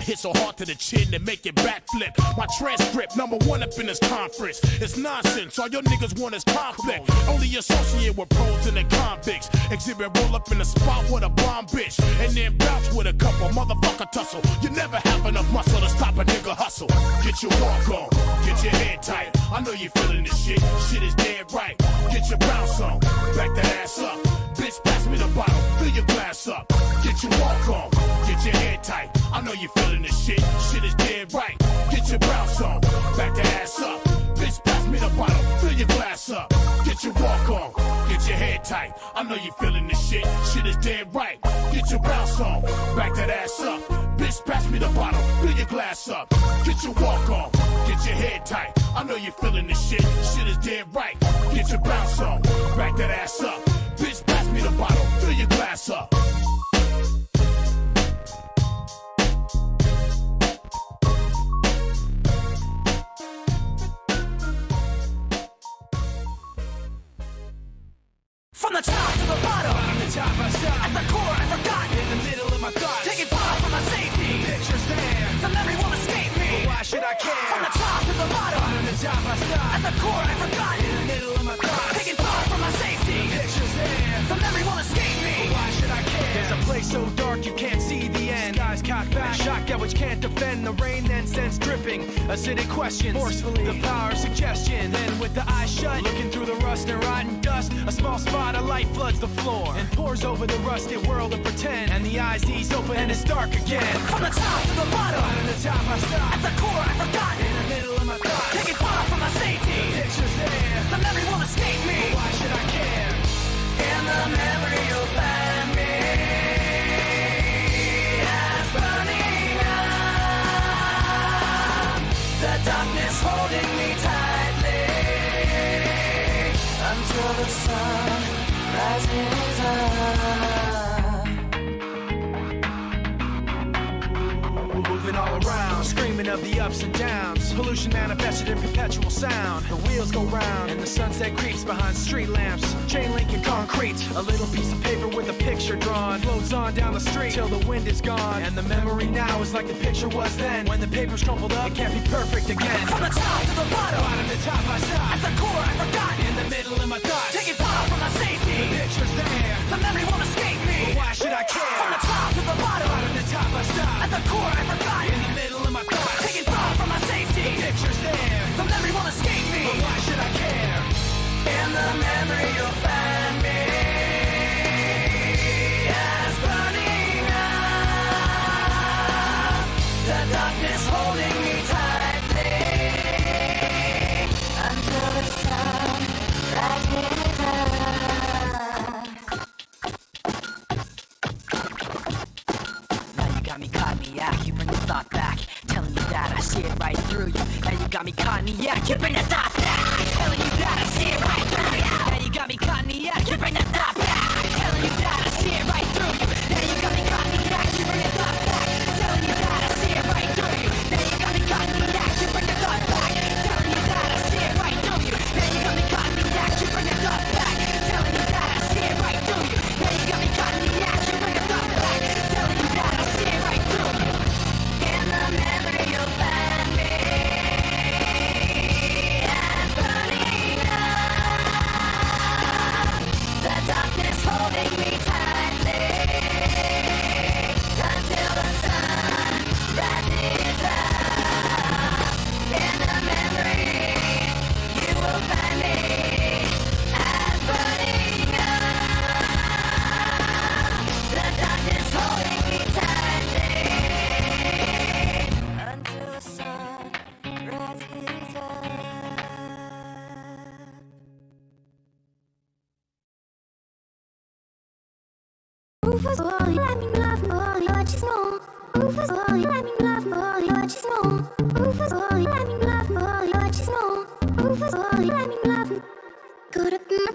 I hit so hard to the chin and make it backflip. My transcript, #1 up in this conference. It's nonsense, all your niggas want is conflict. Only associate with pros and the convicts. Exhibit roll up in the spot with a bomb bitch, and then bounce with a couple motherfucker tussle. You never have enough muscle to stop a nigga hustle. Get your walk on, get your head tight. I know you feeling this shit, shit is dead right. Get your bounce on, back that ass up. Bitch, pass me the bottle, fill your glass up. Get your walk on, get your head tight. I know you feeling this shit, shit is dead right. Get your bounce on, back that ass up. Bitch, pass me the bottle, fill your glass up. Get your walk on, get your head tight. I know you feeling this shit, shit is dead right. Get your bounce on, back that ass up. Bitch, pass me the bottle, fill your glass up. Get your walk on, get your head tight. I know you feeling this shit, shit is dead right. Get your bounce on, back that ass up. Bitch, pass me the bottle, fill your glass up. From the top to the bottom, bottom to top I stop. At the core I forgot, in the middle of my thoughts, taking far from my safety. The picture's there, the memory won't escape me. but why should I care? From the top to the bottom, bottom to top I stop. At the core I forgot, in the middle of my thoughts, taking far from my safety. The picture's there, the memory won't escape me. but why should I care? There's a place so dark you can't see the end. Skies cocked back, shock at which can't defend. The rain then sends dripping, acidic questions, forcefully the power of suggestion. Then with the eyes shut, looking through the rust and rotten dust, a small spot of light floods the floor and pours over the rusted world of pretend. And the eyes ease open and it's dark again. From the top to the bottom, bottom to top I stop. at the core I forgot, in the middle of my thoughts, taking far from my safety. the picture's there, The memory won't escape me. but why should I care? In the memory you'll find me as burning up. The darkness holding me tightly until the sun rises up. Moving all around, screaming of the ups and downs. Pollution manifested in perpetual sound. The wheels go round and the sunset creeps behind street lamps. Chain link and concrete, a little piece of paper with a picture drawn. Floats on down the street till the wind is gone. And the memory now is like the picture was then. When the paper's crumpled up, it can't be perfect again. From the top to the bottom, bottom to top I stop. at the core I forgot, in the middle of my thoughts, taking far from my safety. the picture's there, The memory won't escape me. but why should I care? From the top to the bottom, bottom to top I stop. at the core I forgot, in the middle of my thoughts, taking far from my safety. the picture's there, The memory won't escape me. but why should I care? In the memory you'll find me as burning up. The darkness holding me tightly until the sun rises up. Now you got me caught in the act, you bring the thought back, telling you that I see it right through you. Now you got me caught in the act, you bring the thought back, telling you that I see it right through you. Now you got me caught in the act, you bring the thought back, telling you that I see it right through you. Now you got me caught in the act, you bring the thought back, telling you that I see it right through you. Now you got me caught in the act, you bring the thought back, telling you that I see it right through you. Now you got me caught in the act, you bring the thought back, telling you that I see it right through you. Now you got me caught in the act, you bring the thought back, telling you that I see it right through you. In the memory you'll find me as burning up. The darkness holding me tightly until the sun rises up. In the memory you will find me as burning up. The darkness holding me tightly until the sun rises up. Rufus, oh, you let me love more, you're just more. Rufus, oh, you let me love more, you're just more. Rufus, oh, you let me love more, you're just more. Rufus, oh, you let me love more. Good up in my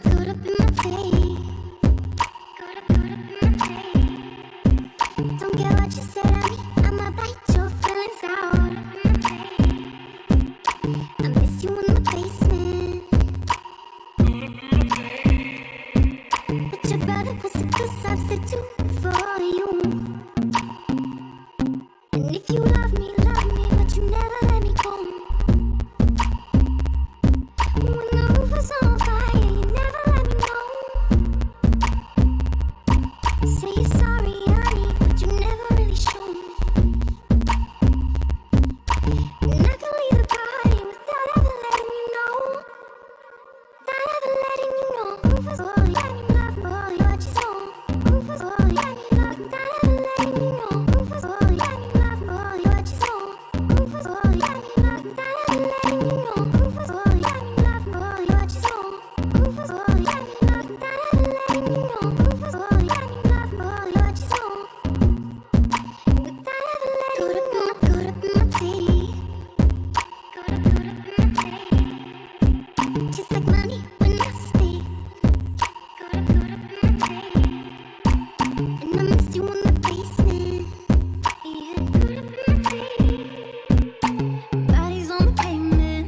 tape. Good up in my tape. Don't care what you say to me, I'ma bite your feelings out. I miss you in the basement. But your brother was a good substitute for you. And if you love me, but you never let me go. When the roof was on fire, you never let me know. Say you're sorry, honey, but you never really show. And I can leave the party without ever letting you know. Without ever letting you know. Roof was on, let me love, boy, what you know. Roof was on, let me love, without ever letting you know. Roof was on, let me love, boy, what you know. Roof was on, let me love, without ever letting you know. Roof was on, let me love, boy, what you know. Roof was on, let me love, without ever letting you know. Roof was on, let me love, boy, what you know. Without ever letting you know. Go to my tea. Just like money when I speak. And I missed you in the basement. Yeah. Bodies on the pavement.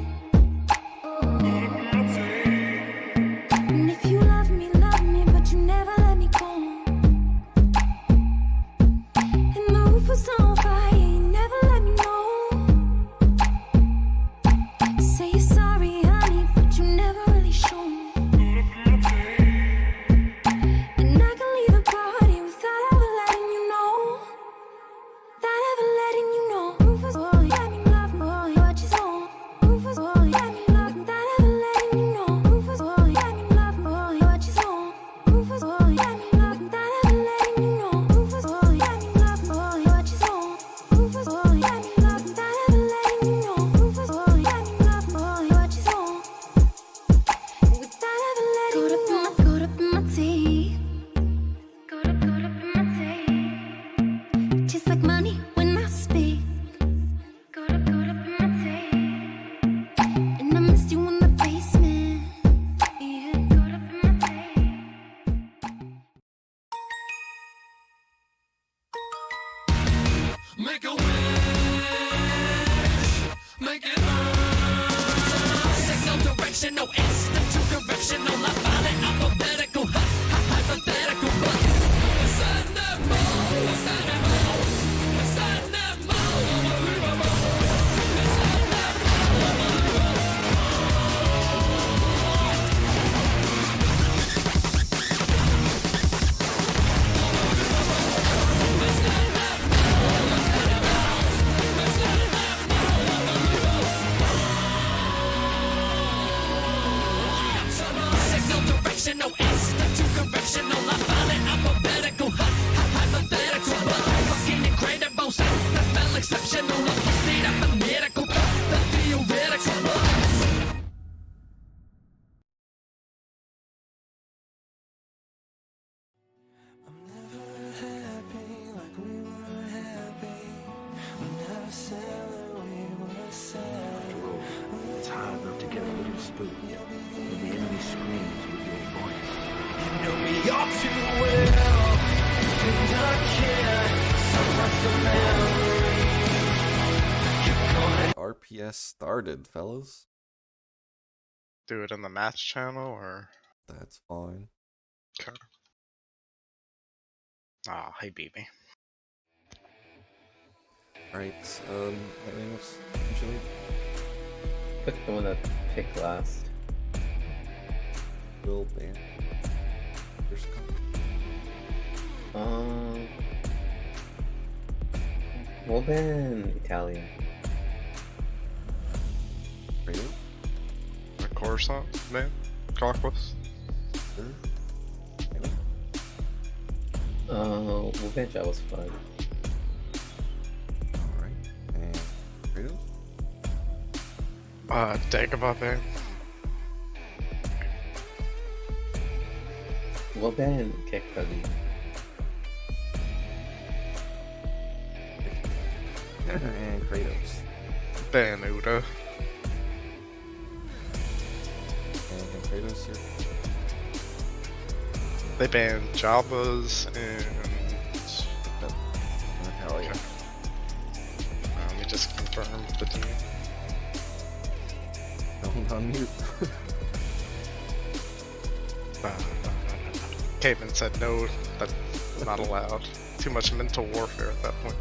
And if you love me, but you never let me go. And the roof was on fire, you never let me know. Say you're sorry, honey, but you never really show. And I can leave the party without ever letting you know. Without ever letting you know. Rufus, boy, let me love, boy, what you know. Rufus, boy, let me love, without ever letting you know. Rufus, boy, let me love, boy, what you know. Rufus, boy, let me love, without ever letting you know. Rufus, boy, let me love, boy, what you know. Rufus, boy, let me love, without ever letting you know. Rufus, boy, let me love, boy, what you know. Without ever letting you know. Go to my tea. Go to my tea. Just like money when I speak. Go to my tea. And I missed you in the basement. Yeah, go to my tea. Make a wish, make it burn. Signal directional, institute directional. I find it alphabetical, hypothetical, but it's animal, it's animal, it's animal. Signal directional, institute correctional. I find it alphabetical, hypothetical, but fucking incredible. Sense that spell exceptional. Up to speed, I'm a medical, the theoretical. I'm never happy like we were happy. I'm never sad like we were sad. It's hard enough to get a little spook. When the enemy screams with your voice. You know me all too well, and I can't. So much the memory. RPS started, fellas. Do it in the match channel or? That's fine. Okay. Ah, he beat me. Alright, anything else usually? Pick the one that picked last. Will ban. First come. We'll ban Italian. Radio? The Coruscant, man? Conquest? Sure. We'll ban Jawas 5. Alright. And Kratos? Dagobah ban. We'll ban Kekagi. And Kratos. Ban Uda. And Kratos here. They banned Jabba's and... Natalia. Let me just confirm the team. Don't unmute. Caveman said no, that's not allowed. Too much mental warfare at that point.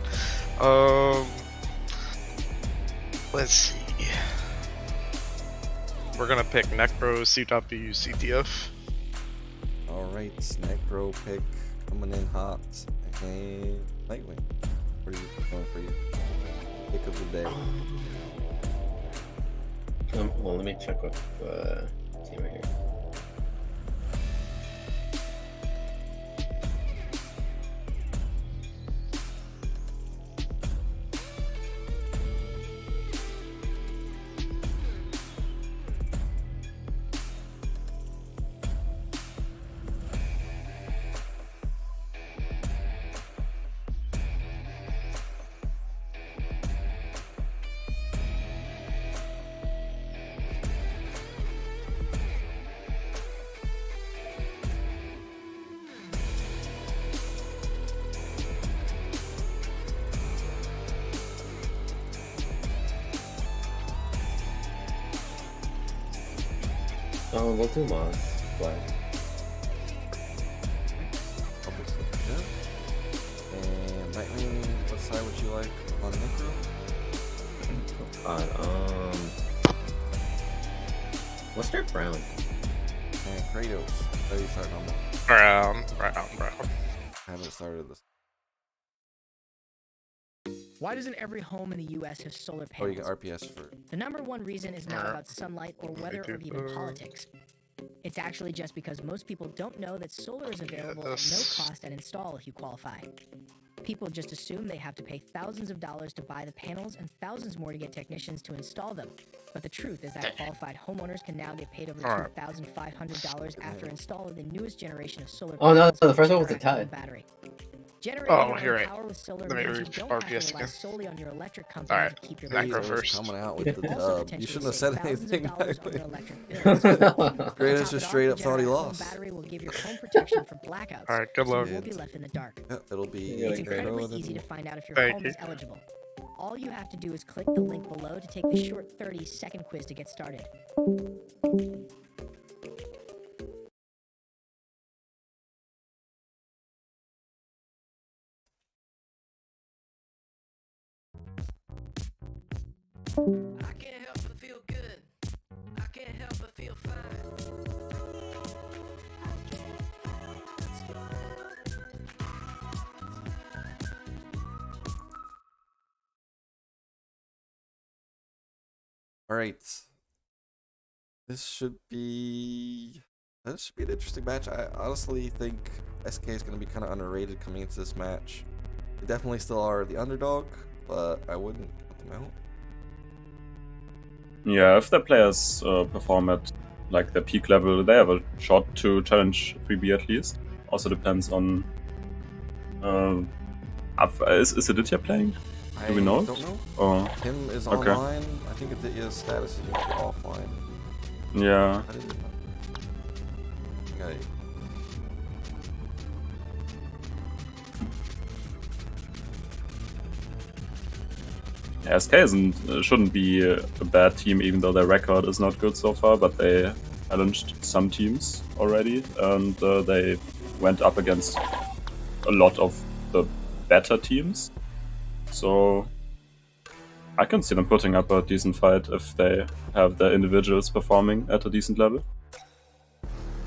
Let's see. We're gonna pick Necro, CW, CTF. Alright, Necro pick coming in hot. And Nightwing. What are you going for you? Pick of the day. Well, let me check with the team right here. Oh, we'll do mods. Black. And Nightwing, what side would you like on Necro? Let's start brown. And Kratos. How are you starting on that? Brown. I haven't started this. Why doesn't every home in the U.S. have solar Oh, panels? you got RPS for. The number one reason is not about sunlight or weather or even politics. It's actually just because most people don't know that solar is available at no cost and install if you qualify. People just assume they have to pay thousands of dollars to buy the panels and thousands more to get technicians to install them. But the truth is that qualified homeowners can now get paid over $2,500 after installing the newest generation of solar Oh no, panels the first one was a with a tie. battery. Generating Oh, your you're own right. power with solar Let me means you read don't have to RPS rely again. solely on your electric company Alright, to keep your Necro lights on. first. Coming out with the Also dub. You potentially shouldn't have save said thousands anything. of dollars on your Nightwing. electric bills. Kratos Top just it straight off, up the thought he Generac home lost. battery will give your home protection from blackouts. Alright, good so luck. you won't be left in the dark. Yeah, it'll be. It's Yeah, incredibly Necro easy to and find out if your Thank home you. is eligible. All you have to do is click the link below to take the short 30-second quiz to get started. I can't help but feel good. I can't help but feel fine. Alright. This should be an interesting match. I honestly think SK is going to be kind of underrated coming into this match. They definitely still are the underdog, but I wouldn't put them out. Yeah, if their players perform at like their peak level, they have a shot to challenge 3B at least. Also depends on. Is Aditya playing? Do we know? I don't know. Oh, Him is okay. online. I think his status is usually offline. Yeah. I didn't know. Okay. Yeah, SK shouldn't be a bad team, even though their record is not good so far. But they challenged some teams already, and they went up against a lot of the better teams. So I can see them putting up a decent fight if they have their individuals performing at a decent level.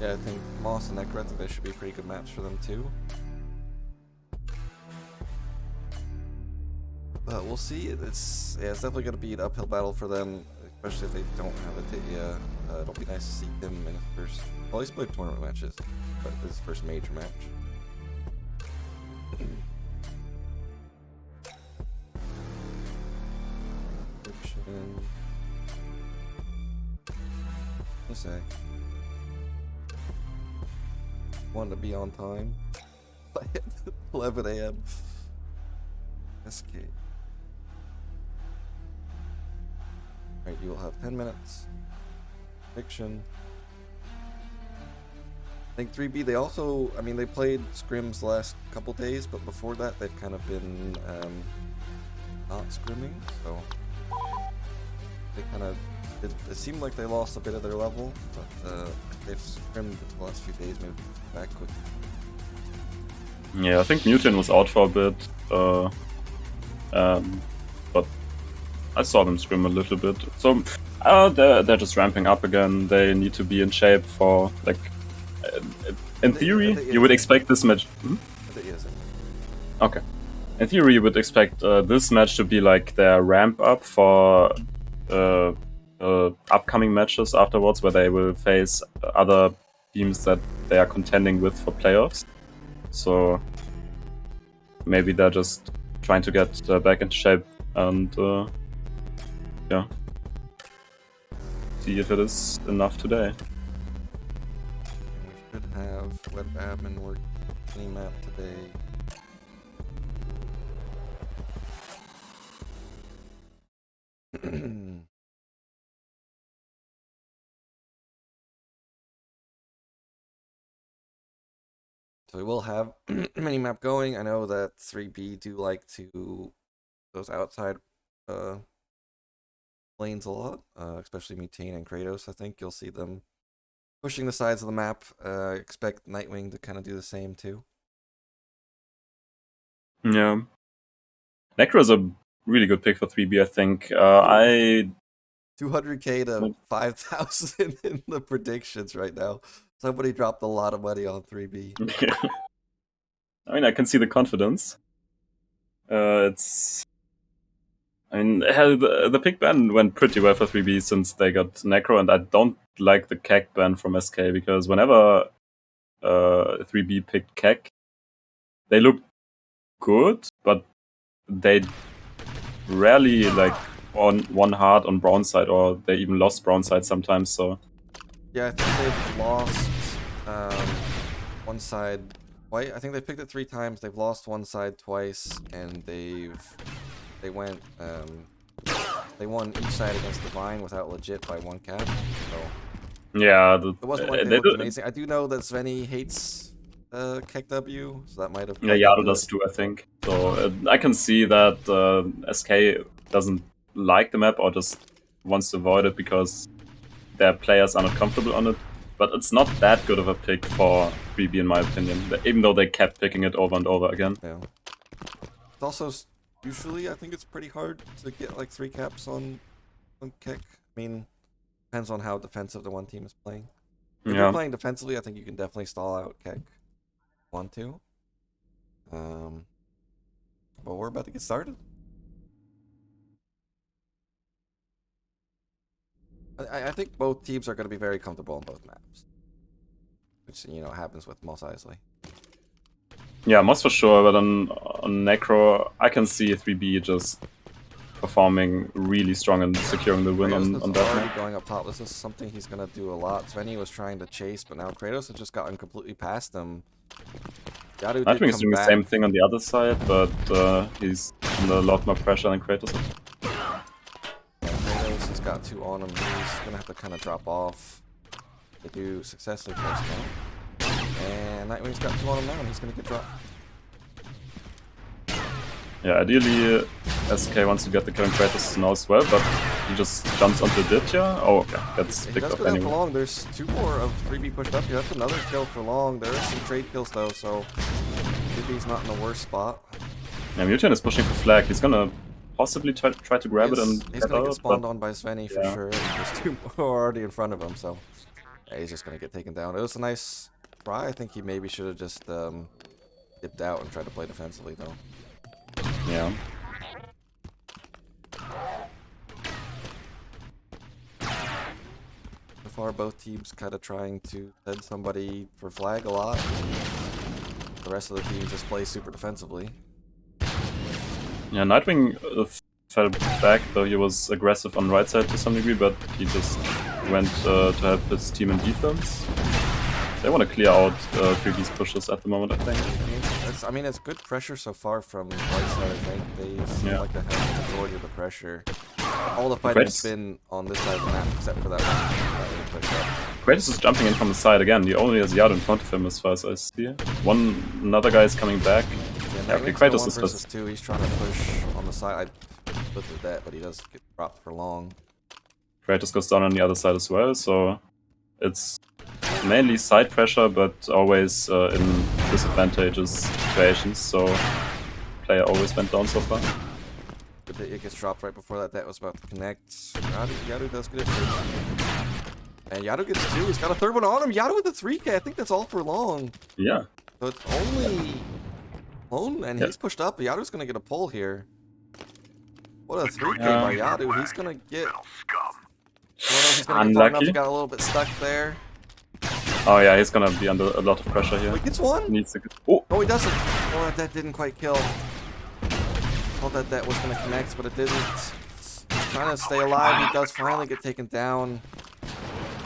Yeah, I think Moss and Necro, I think that should be a pretty good match for them too. But we'll see. It's definitely going to be an uphill battle for them, especially if they don't have Aditya. It'll be nice to see him in his first. Well, he's played tournament matches, but his first major match. Let's say. Wanted to be on time. 11 a.m. SK. Alright, you will have 10 minutes. Fiction. I think 3B, they also, I mean, they played scrims the last couple days, but before that, they've kind of been not scrimming, so they kind of, it seemed like they lost a bit of their level, but they've scrimmed the last few days, maybe back quickly. Yeah, I think Mutin was out for a bit. But I saw them scrim a little bit. So they're just ramping up again. They need to be in shape for, like, in theory, you would expect this match. Okay. In theory, you would expect this match to be like their ramp up for upcoming matches afterwards, where they will face other teams that they are contending with for playoffs. So maybe they're just trying to get back into shape and yeah, see if it is enough today. We should have web admin work any map today. So we will have mini-map going. I know that 3B do like to those outside lanes a lot, especially Mutane and Kratos. I think you'll see them pushing the sides of the map. Expect Nightwing to kind of do the same too. Yeah. Necro is a really good pick for 3B, I think. I 200k to 5,000 in the predictions right now. Somebody dropped a lot of money on 3B. I mean, I can see the confidence. The pick ban went pretty well for 3B since they got Necro, and I don't like the Kek ban from SK, because whenever 3B picked Kek, they looked good, but they rarely like on one hard on brown side, or they even lost brown side sometimes. So yeah, I think they've lost one side twice. I think they picked it 3 times. They've lost one side twice, and they won each side against Divine without legit by 1 cap. So yeah, it wasn't like they looked amazing. I do know that Svenny hates Kek W, so that might have. Yeah, Yado does too, I think. So I can see that SK doesn't like the map, or just wants to avoid it because their players are not comfortable on it. But it's not that good of a pick for 3B, in my opinion, even though they kept picking it over and over again. Yeah. It's also, usually, I think it's pretty hard to get like 3 caps on Kek. I mean, depends on how defensive the one team is playing. If you're playing defensively, I think you can definitely stall out Kek. Want to. But we're about to get started. I think both teams are going to be very comfortable on both maps, which, you know, happens with Mos Eisley. Yeah, Mos for sure, but on Necro, I can see 3B just performing really strong and securing the win on that already map. Going up top. This is something he's going to do a lot. Svenny was trying to chase, but now Kratos has just gotten completely past him. Nightwing is doing the same thing on the other side, but he's under a lot more pressure than Kratos. Kratos has got 2 on him. He's going to have to kind of drop off. They do successfully first down. And Nightwing's got 2 on him now, and he's going to get dropped. Yeah, ideally SK wants to get the kill on Kratos now as well, but he just jumps onto Ditya. Oh, okay, gets picked up anyway. For long. There's 2 more of 3B pushed up here. That's another kill for long. There are some trade kills though, so 3B's not in the worst spot. Yeah, Mutant is pushing for flag. He's gonna possibly try to grab it and he's gonna get spawned on by Svenny for sure. There's 2 more already in front of him, so yeah, he's just gonna get taken down. It was a nice try. I think he maybe should have just dipped out and tried to play defensively though. Yeah. So far, both teams kind of trying to send somebody for flag a lot. The rest of the team just plays super defensively. Yeah, Nightwing fell back, though he was aggressive on right side to some degree, but he just went to help his team in defense. They want to clear out 3B's pushes at the moment, I think. I mean, it's good pressure so far from right side, I think. They seem like they have the majority of the pressure. All the fighting has been on this side of the map, except for that one. Kratos is jumping in from the side again. He only has Yado in front of him, as far as I see. Another guy is coming back. Yeah, okay, Kratos is just... 2. He's trying to push on the side. I looked at that, but he does get dropped for long. Kratos goes down on the other side as well, so it's mainly side pressure, but always in disadvantageous situations, so player always went down so far. It gets dropped right before that. That was about to connect. Yadu does get it. And Yadu gets 2. He's got a third one on him. Yadu with a 3K. I think that's all for long. Yeah. So it's only Clone, and he's pushed up. Yadu's going to get a pull here. What a 3K by Yadu. He's going to get... He's going to get far enough. He got a little bit stuck there. Oh yeah, he's going to be under a lot of pressure here. He gets 1. Needs to get... Oh! No, he doesn't. Oh, that didn't quite kill. Thought that was going to connect, but it didn't. He's trying to stay alive. He does finally get taken down.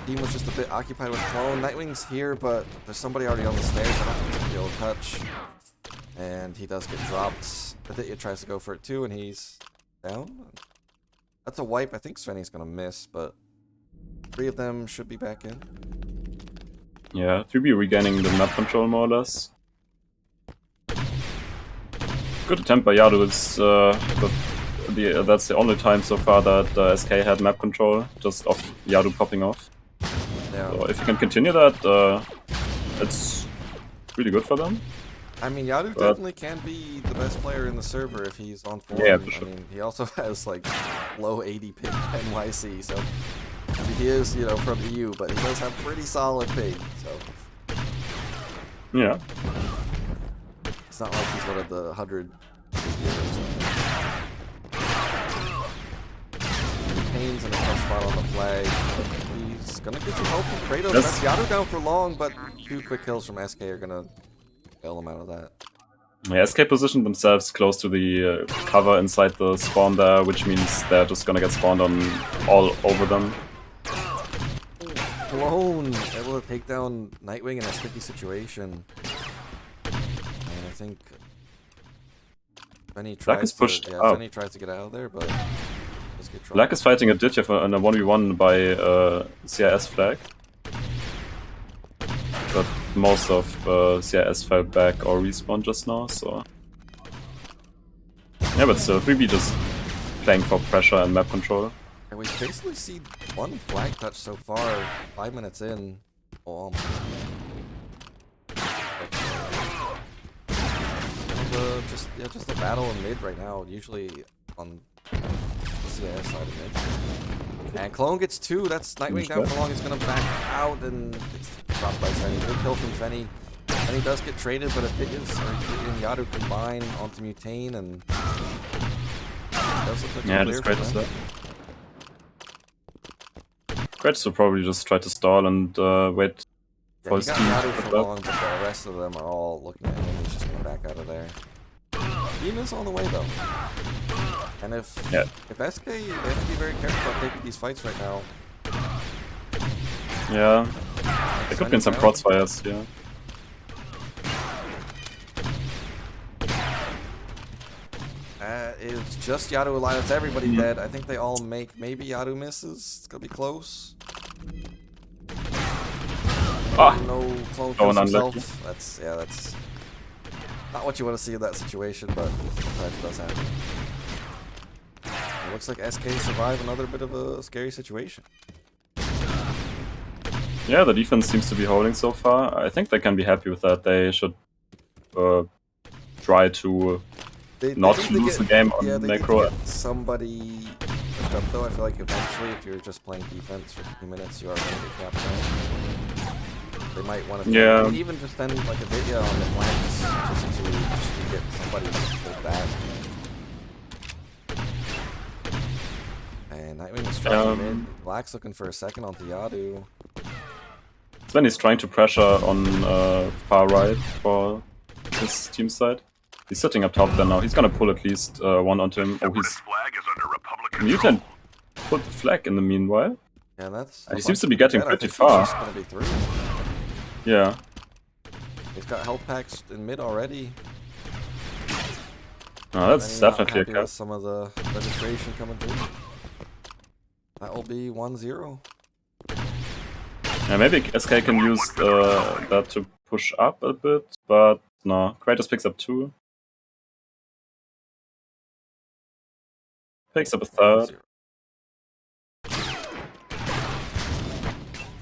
Team was just a bit occupied with Clone. Nightwing's here, but there's somebody already on the stairs. I don't think he's going to be able to touch. And he does get dropped. Aditya tries to go for it too, and he's down. That's a wipe. I think Svenny's going to miss, but 3 of them should be back in. Yeah, 3B regaining the map control more or less. Good attempt by Yadu. That's the only time so far that SK had map control, just of Yadu popping off. Yeah. So if you can continue that, it's really good for them. I mean, Yadu definitely can be the best player in the server if he's on form. Yeah, for sure. I mean, he also has like low 80 ping NYC, so he is, you know, from EU, but he does have pretty solid ping. So yeah, it's not like he's one of the 100. Pains in a tough spot on the flag. He's gonna get some help from Kratos. That's Yadu down for long, but 2 quick kills from SK are gonna bail him out of that. Yeah, SK positioned themselves close to the cover inside the spawn there, which means they're just gonna get spawned on all over them. Clone able to take down Nightwing in a sticky situation. And I think Benny tries Benny tries to get out of there, but just get dropped. Black is fighting Aditya on a 1v1 by CIS flag. But most of CIS fell back or respawned just now, so... Yeah, but still, 3B just playing for pressure and map control. And we basically see 1 flag touch so far, 5 minutes in. Oh, just a battle in mid right now, usually on the CIS side of mid. And Clone gets 2, that's Nightwing down for long, he's gonna back out and it's dropped by Fenny. Good kill from Fenny. Fenny does get traded, but Aditya and Yadu combine onto Mutane and does look like yeah, just Kratos there. Kratos will probably just try to stall and wait for his team. Yadu for long, but the rest of them are all looking at him. He's just gonna back out of there. Team is on the way though. And if SK, they have to be very careful about taking these fights right now. Yeah, there could be some crossfires, yeah. It's just Yadu alive. It's everybody dead. I think they all make. Maybe Yadu misses. It's gonna be close. No Clone kills himself. That's not what you want to see in that situation, but sometimes it does happen. It looks like SK survive another bit of a scary situation. Yeah, the defense seems to be holding so far. I think they can be happy with that. They should try to not lose the game on Necro. Somebody pushed up though. I feel like eventually, if you're just playing defense for 2 minutes, you are going to get capped out. They might want to, I mean, even just send like a video on the flanks just to get somebody to pull back. And Nightwing is trying in. Black's looking for a second onto Yadu. Svenny's trying to pressure on far right for his team side. He's sitting up top there now. He's gonna pull at least 1 onto him. Oh, he's... Mutant put the flag in the meanwhile. Yeah, that's... He seems to be getting pretty far. Yeah. He's got health packs in mid already. Oh, that's definitely a cap. Some of the registration coming through. That will be 1-0. Yeah, maybe SK can use that to push up a bit, but no. Kratos picks up 2. Picks up a 3rd.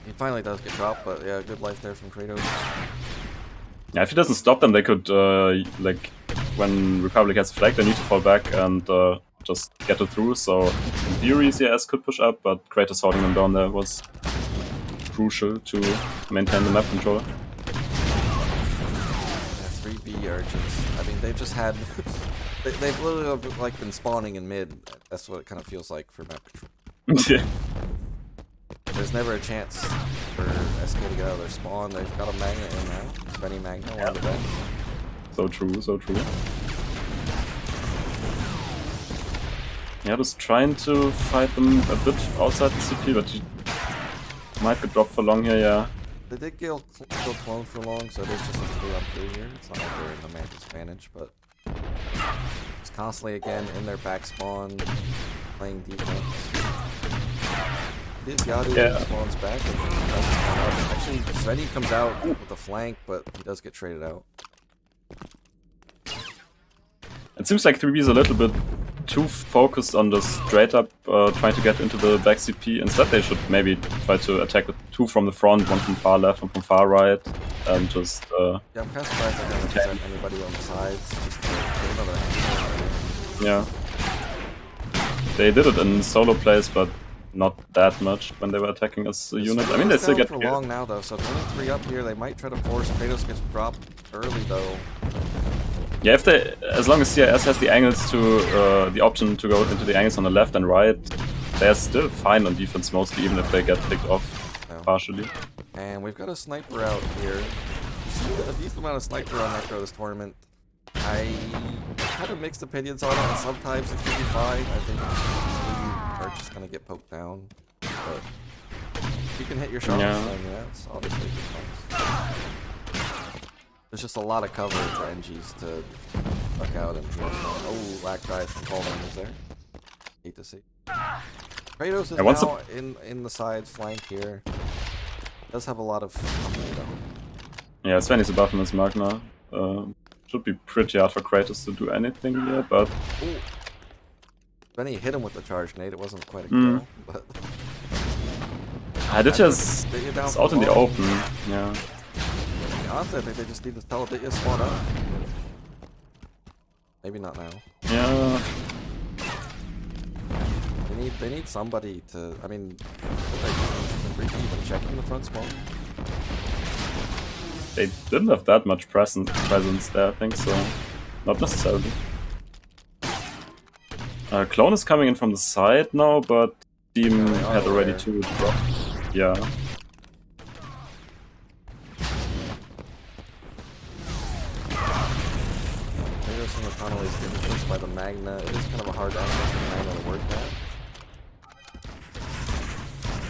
He finally does get dropped, but yeah, good life there from Kratos. Yeah, if he doesn't stop them, they could, like, when Republic has a flag, they need to fall back and just get it through. So in theory, CS could push up, but Kratos holding them down there was crucial to maintain the map control. Yeah, 3B are just, I mean, they've just had, they've literally like been spawning in mid. That's what it kind of feels like for map control. Yeah. There's never a chance for SK to get out of their spawn. They've got a Magna in now. Svenny Magna on the bench. So true, so true. Yeah, just trying to fight them a bit outside the CP, but he might get dropped for long here, yeah. They did kill clone for long, so it is just a 3-on-3 here. It's not like they're in the map disadvantage, but it's constantly again in their back spawn, playing defense. This Yadu spawns back and does spawn up. Actually, Svenny comes out with a flank, but he does get traded out. It seems like 3B is a little bit too focused on the straight up trying to get into the back CP. Instead, they should maybe try to attack with 2 from the front, 1 from far left, 1 from far right, and just. Yeah, I'm kind of surprised they haven't sent anybody on the sides. Just to get another angle. Yeah. They did it in solo plays, but not that much when they were attacking as a unit. I mean, they still get for long now though, so 23 up here. They might try to force Kratos gets dropped early though. Yeah, if they, as long as CIS has the angles to the option to go into the angles on the left and right, they're still fine on defense mostly, even if they get picked off partially. And we've got a sniper out here. A decent amount of sniper on Necro this tournament. I kind of mixed opinions on it, and sometimes it can be fine. I think are just gonna get poked down, but if you can hit your shots, then yeah, it's obviously good points. There's just a lot of cover for NGs to fuck out and kill. Oh, Black Guy from Colvin is there. Hate to see. Kratos is now in the side flank here. Does have a lot of company though. Yeah, Svenny's above him as Magna. Should be pretty hard for Kratos to do anything here, but. Ooh. Svenny hit him with the charge nade. It wasn't quite a kill, but. Aditya's out in the open. Yeah. Honestly, I think they just need to tell Aditya to spawn up. Maybe not now. Yeah. They need somebody to. I mean, they even checking the front spawn. They didn't have that much presence there, I think, so not necessarily. Clone is coming in from the side now, but team had already 2 dropped. Yeah. Kratos in the tunnel is getting pushed by the Magna. It is kind of a hard angle for the Magna to work at.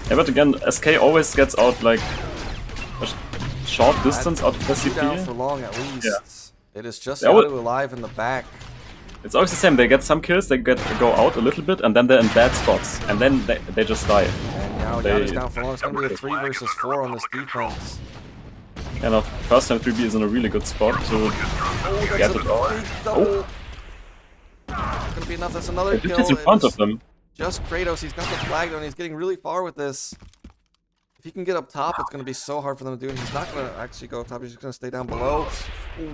Yeah, but again, SK always gets out like a short distance out of the CP. Down for long at least. Yeah. It is just Yadu alive in the back. It's always the same. They get some kills, they go out a little bit, and then they're in bad spots, and then they just die. And now Yadu's down for long. It's going to be a 3 versus 4 on this defense. And now, first time 3B is in a really good spot to get it all. Oh! It's going to be enough. That's another kill. It's in front of them. Just Kratos. He's got the flag down. He's getting really far with this. If he can get up top, it's going to be so hard for them to do. And he's not going to actually go up top. He's just going to stay down below.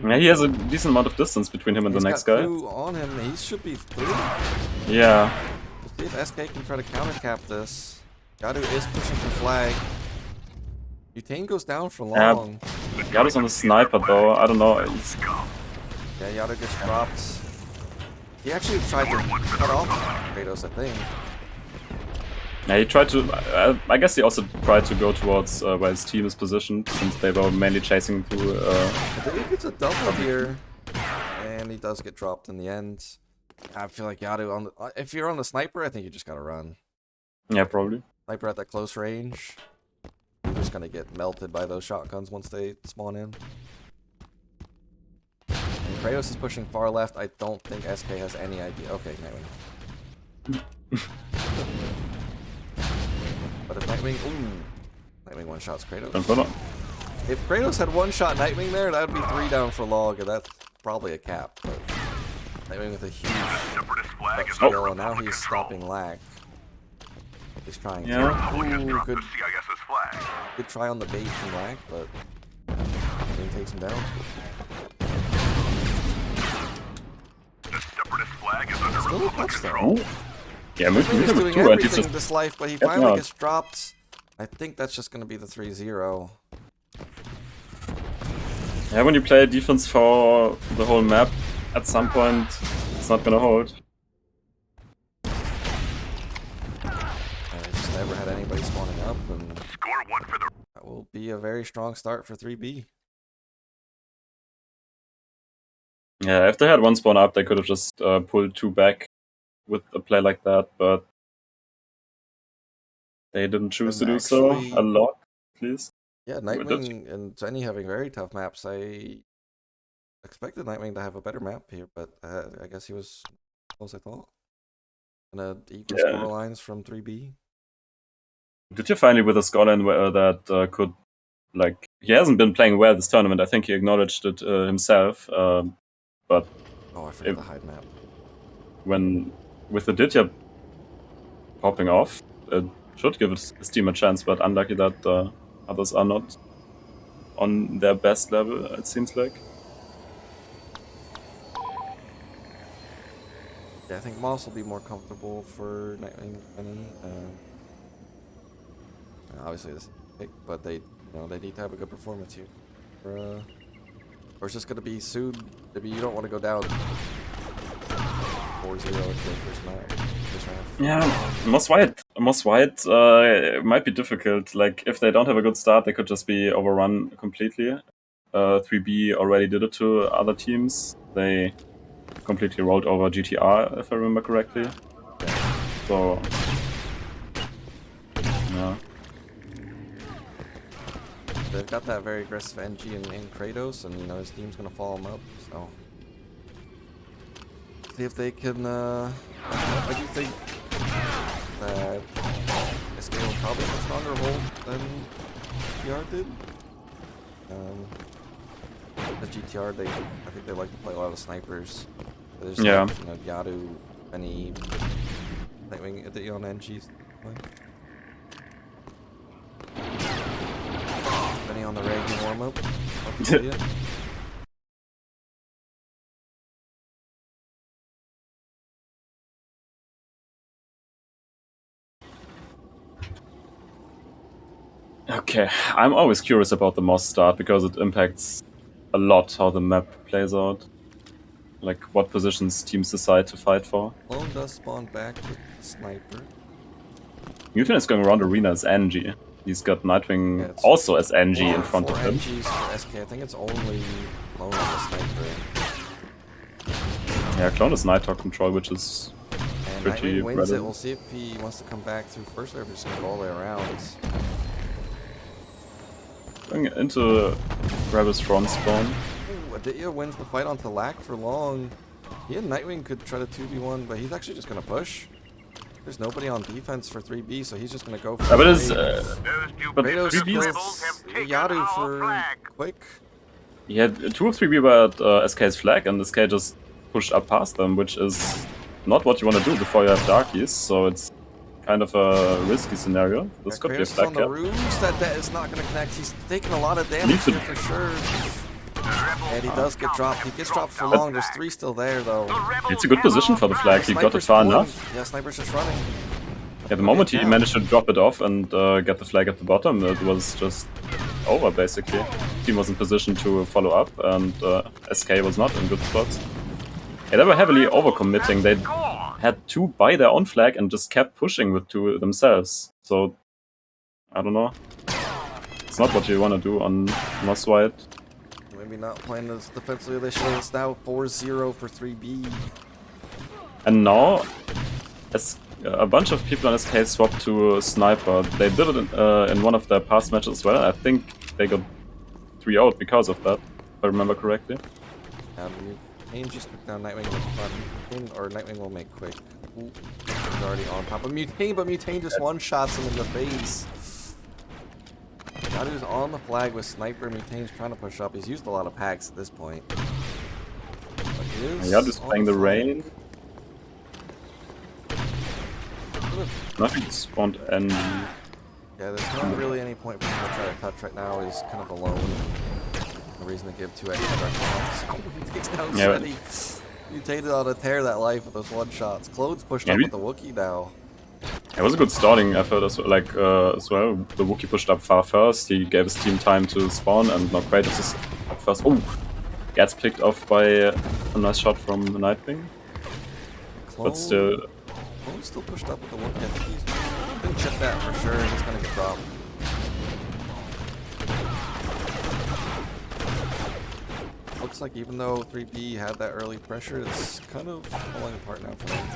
Yeah, he has a decent amount of distance between him and the next guy. He's got 2 on him. He should be 3. Yeah. Let's see if SK can try to countercap this. Yadu is pushing for flag. Butane goes down for long. Yeah, Yadu's on the sniper though. I don't know. Yeah, Yadu gets dropped. He actually tried to cut off Kratos, I think. Yeah, he tried to. I guess he also tried to go towards where his team is positioned, since they were mainly chasing through. I think he gets a double here, and he does get dropped in the end. I feel like Yadu on the. If you're on the sniper, I think you just gotta run. Yeah, probably. Sniper at that close range. You're just gonna get melted by those shotguns once they spawn in. And Kratos is pushing far left. I don't think SK has any idea. Okay, Nightwing. But if Nightwing, Nightwing one-shots Kratos. If Kratos had one-shot Nightwing there, that would be 3 down for log, and that's probably a cap. But Nightwing with a huge skill, and now he's stopping lag. He's trying to. Good try on the bait from lag, but he takes him down. The separatist flag is Still a touchdown. Oh. Yeah, He's Mutiny doing with 2 and he's everything just... this life, but he getting finally out. gets dropped. I think that's just going to be the 3-0. Yeah, when you play defense for the whole map, at some point, it's not gonna hold. I just never had anybody spawning up, and that will be a very strong start for 3B. Yeah, if they had one spawn up, they could have just pulled 2 back with a play like that, but they didn't choose to do so a lot, at least. Yeah, Nightwing and Jenny having very tough maps. I expected Nightwing to have a better map here, but I guess he was close, I thought. And equal score lines from 3B. Did you finally with a scoreline that could, like, he hasn't been playing well this tournament. I think he acknowledged it himself, but... Oh, I forgot the hide map. When, with the Ditya popping off, it should give his team a chance, but unlucky that others are not on their best level, it seems like. Yeah, I think Moss will be more comfortable for Nightwing and obviously this is a pick, but they they need to have a good performance here. Or it's just gonna be sued. Maybe you don't want to go down 4-0 into the first round. Yeah, Moss White it might be difficult. Like, if they don't have a good start, they could just be overrun completely. 3B already did it to other teams. They completely rolled over GTR, if I remember correctly. So, yeah. They've got that very aggressive NG in Kratos, and his team's gonna follow him up. So, see if they can. I do think that SK will probably have a stronger hold than GTR did. The GTR, I think they like to play a lot of snipers. There's Yadu, any Nightwing on NGs. Benny on the Reagan warm up. Love to see it. Okay, I'm always curious about the Moss start because it impacts a lot how the map plays out. Like, what positions teams decide to fight for. Lone does spawn back with the sniper. Mutant is going around arena as NG. He's got Nightwing also as NG in front of him. NGs for SK. I think it's only Lone on the sniper. Yeah, Clone is Nighthawk control, which is and pretty Nightwing wins it. relevant. We'll see if he wants to come back through first, or if he's just gonna go all the way around. Going into Rebel's front spawn. Ooh, Aditya wins the fight onto Lack for long. He and Nightwing could try to 2v1, but he's actually just gonna push. There's nobody on defense for 3B, so he's just gonna go for but it's but Kratos kills Yadu for quick. He had 2 of 3B were at SK's flag, and SK just pushed up past them, which is not what you want to do before you have Darkies, so it's kind of a risky scenario. This could be a Kratos flag on the cap. roofs, that is not gonna connect. He's taking a lot of damage here for sure. And he does get dropped. He gets dropped for long. There's 3 still there, though. It's a good position for the flag. He got it far enough. Yeah, Sniper's just running. Yeah, the moment he managed to drop it off and get the flag at the bottom, it was just over, basically. Team was in position to follow up, and SK was not in good spots. Yeah, they were heavily overcommitting. They had 2 by their own flag and just kept pushing with 2 themselves. So, I don't know. It's not what you want to do on Moss White. Maybe not playing as defensively they should. It's now 4-0 for 3B. And now, as a bunch of people on SK swapped to Sniper. They did it in one of their past matches as well. I think they got 3 out because of that, if I remember correctly. Mutane just took down Nightwing in the front. Mutane, or Nightwing will make quick. Ooh, he's already on top of Mutane, but Mutane just one-shots him in the face. Yadu's on the flag with Sniper. Mutane's trying to push up. He's used a lot of packs at this point. Yadu's playing the rain. Nothing spawned any. Yeah, there's not really any point for him to try to touch right now. He's kind of alone. No reason to give 2 extra rounds. Oh, he takes down Sweaty. Mutated on a tear that life with those one shots. Clones pushed Yeah, up we- with the Wookiee now. It was a good starting effort as well. As well. The Wookiee pushed up far first. He gave his team time to spawn, and now Kratos is up first. Oh, gets picked off by a nice shot from Nightwing. Clone, But still, Clone still pushed up with the Wookiee. I think he's gonna chip that for sure. He's gonna get dropped. Looks like even though 3P had that early pressure, it's kind of falling apart now for him.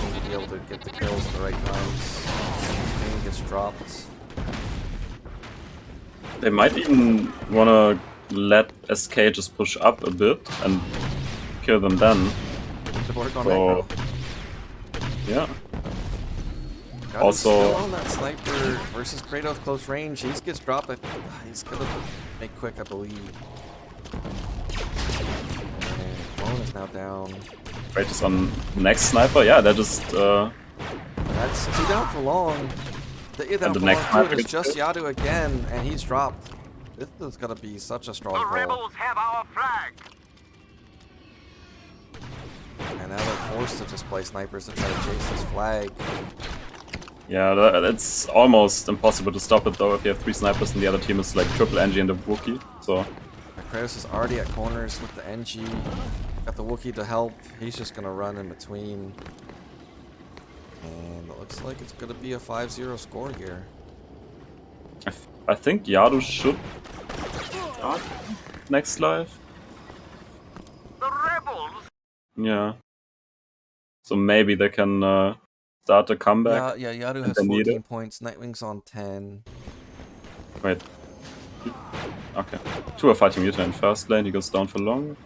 Seem to be able to get the kills at the right times. Kane gets dropped. they might even wanna let SK just push up a bit and kill them then. To work on So, Echo. yeah. Got Also- still on that sniper versus Kratos close range. He gets dropped. He's gonna make quick, I believe. And Clone is now down. Kratos on next sniper. Yeah, that just That's 2 down for long. The down And the for next long sniper too. It's gets just killed. Yadu again, and he's dropped. This is gonna be such a strong pull. have our flag. And now they're forced to just play snipers to try to chase this flag. yeah, it's almost impossible to stop it though if you have 3 snipers and the other team is like triple NG and a Wookiee. So Kratos is already at corners with the NG. Got the Wookiee to help. He's just gonna run in between. And it looks like it's gonna be a 5-0 score here. I think Yadu should start next live. The rebels. Yeah. So maybe they can start a comeback. Yeah, Yadu and has they need 14 it. points. Nightwing's on 10. Wait. Okay. 2 are fighting Muta in first lane. He goes down for long.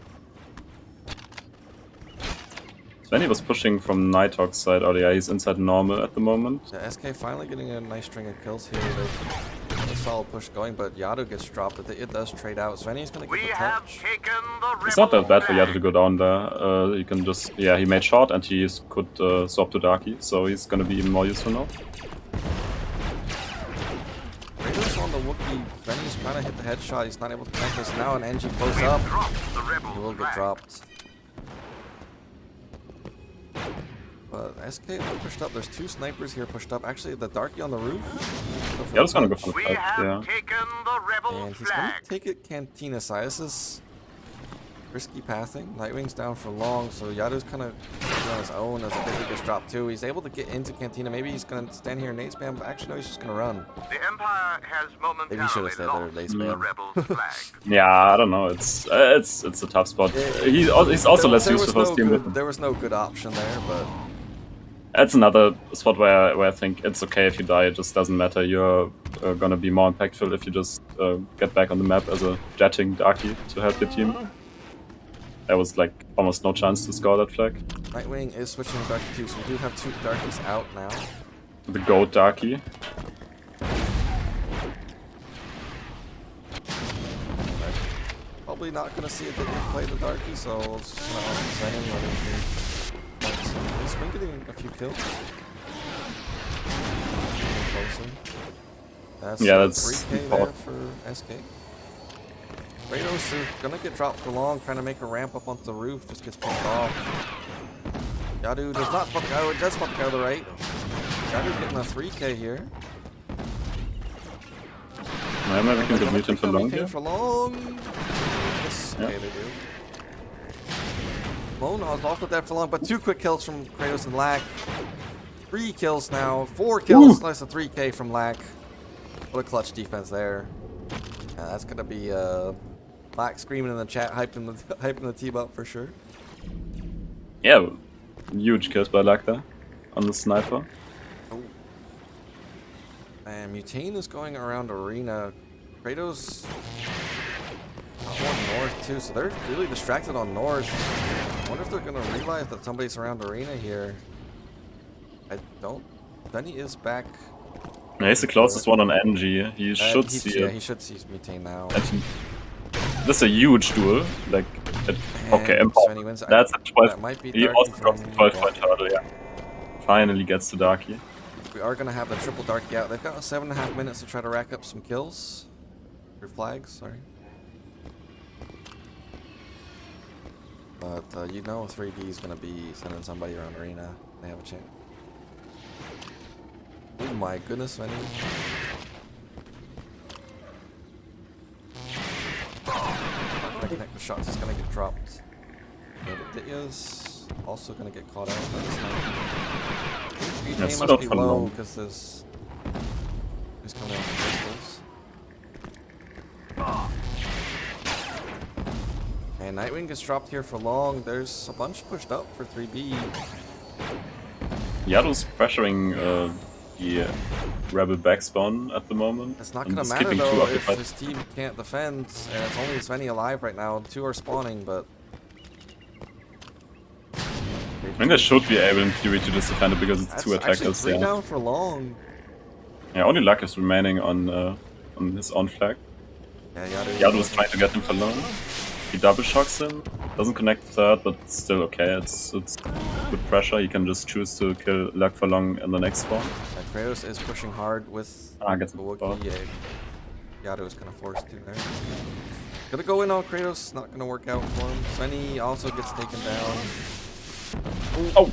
Svenny was pushing from Nighthawk's side. Oh yeah, he's inside normal at the moment. Yeah, SK finally getting a nice string of kills here. They have a solid push going, but Yadu gets dropped. It does trade out. Svenny's gonna get the touch. Taken the It's not that bad for Yadu to go down there. He can just... Yeah, he made short and he could swap to Darky. So he's gonna be even more useful now. Kratos on the Wookiee. Svenny's trying to hit the headshot. He's not able to connect this. Now an NG close up. He will get dropped. But SK pushed up. There's 2 snipers here pushed up. Actually, the Darky on the roof. Yadu's gonna go for the fight, yeah. Taken the rebel And he's gonna take it Cantina side. This is risky pathing. Nightwing's down for long, so Yadu's kind of on his own as a big gets dropped too. He's able to get into Cantina. Maybe he's gonna stand here and nade spam, but actually no, he's just gonna run. The Empire has momentarily Maybe he should have stayed there and nade spam. rebels flag. Yeah, I don't know. It's a tough spot. He's also less useful for his team. There was no good option there, but That's another spot where I think it's okay if you die. It just doesn't matter. You're gonna be more impactful if you just get back on the map as a jetting Darky to help your team. There was like almost no chance to score that flag. Nightwing is switching to Darky too, so we do have 2 Darkies out now. The goat Darky. Probably not gonna see it that we play the Darky, so we'll just send him running here. But he's been getting a few kills. Getting closer. That's Yeah, that's 3K there important. for SK. Kratos is gonna get dropped for long, trying to make a ramp up onto the roof, just gets picked off. Yadu does not spot the guy, it does spot the guy to the right. Yadu getting a 3K here. Yeah, maybe we can get mutant for long Mutant here. for long. Yes, Yeah. okay, they do. Lone was off with that for long, but 2 quick kills from Kratos and Lack. 3 kills now, 4 kills. Nice, a 3K from Lack. What a clutch defense there. That's gonna be Lack screaming in the chat, hyping the team up for sure. Yeah, huge kills by Lack there on the sniper. And Mutane is going around arena. Kratos going north too, so they're really distracted on north. I wonder if they're gonna realize that somebody's around arena here. I don't. Benny is back. Yeah, he's the closest one on NG. He should see Yeah, it. he should see Mutane now. This is a huge duel. Like, okay, And Empire. Svenny wins. That's a 12. That might be He Darky also drops the from 12-point hurdle, yeah. Finally gets to Darky. We are gonna have the triple Darky out. They've got 7.5 minutes to try to rack up some kills. Or flags, sorry. But you know 3B is gonna be sending somebody around arena. They have a chance. Oh my goodness, Svenny. Gonna connect the shots, it's gonna get dropped. Yeah, but Ditya's also gonna get caught out by this night. That's must not be fun low long. because there's who's coming out with pistols. And Nightwing gets dropped here for long. There's a bunch pushed up for 3B. Yado's pressuring the Rebel backspawn at the moment. It's not and gonna is matter keeping two though if occupied. his team can't defend, and it's only Svenny alive right now. 2 are spawning, but I think they should be able in theory to just defend it because it's that's two actually attackers. 3 Yeah. down for long. Yeah, only Luck is remaining on his own flag. Yeah, Yado is trying to get him for long. He double shocks him, doesn't connect the third, but it's still okay. It's good pressure. He can just choose to kill Luck for long in the next spawn. Kratos is pushing hard with Gets the him Wookiee. Yeah, Yado is kind of forced to there. Gonna go in on Kratos, not gonna work out for him. Svenny also gets taken down. Oh!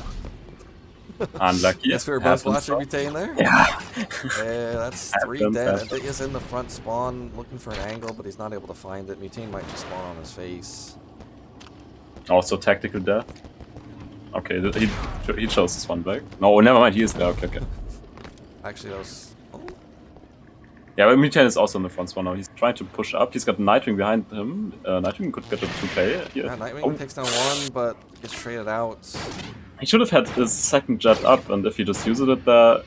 Unlucky. Yes, we were both Happens. watching Butane there. Yeah. Yeah, that's 3 Happens, dead. happens. Aditya's in the front spawn, looking for an angle, but he's not able to find it. Mutane might just spawn on his face. Also tactical death. Okay, he chose this one back. No, never mind, he is there. Okay, okay. Actually, that was... Oh. Yeah, but Mutane is also in the front spawn now. He's trying to push up. He's got Nightwing behind him. Nightwing could get a 2k here. Yeah, Nightwing takes down 1, but gets traded out. He should have had his second jet up, and if he just uses it there,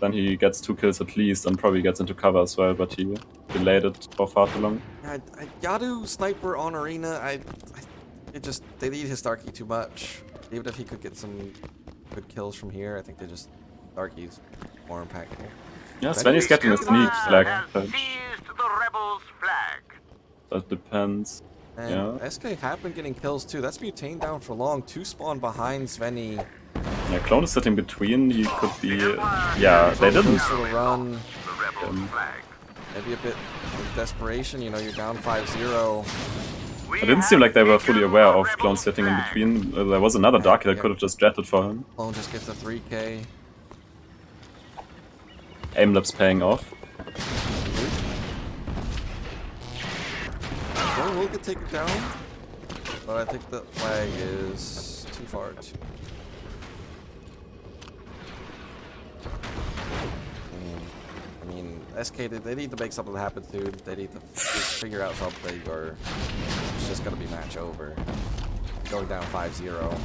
then he gets 2 kills at least, and probably gets into cover as well, but he delayed it for far too long. Yeah, Yadu sniper on arena. They need his Darky too much. Even if he could get some good kills from here, I think they just Darky's more impactful. Yeah, Svenny's getting a sneak flag. Seized the rebels' flag. That depends. And Yeah. SK have been getting kills too. That's Mutane down for long. 2 spawn behind Svenny. Yeah, Clone is sitting between. He could be. Yeah, they didn't. Goes for the run. The rebels' flag. Maybe a bit of desperation. You know, you're down 5-0. It didn't seem like they were fully aware of Clone sitting in between. There was another Darky that could have just jetted for him. Clone just gets a 3k. Aimlab's paying off. Clone will get taken down, but I think the flag is too far. I mean, SK, they need to make something happen, dude. They need to figure out something, or it's just gonna be match over. Going down 5-0.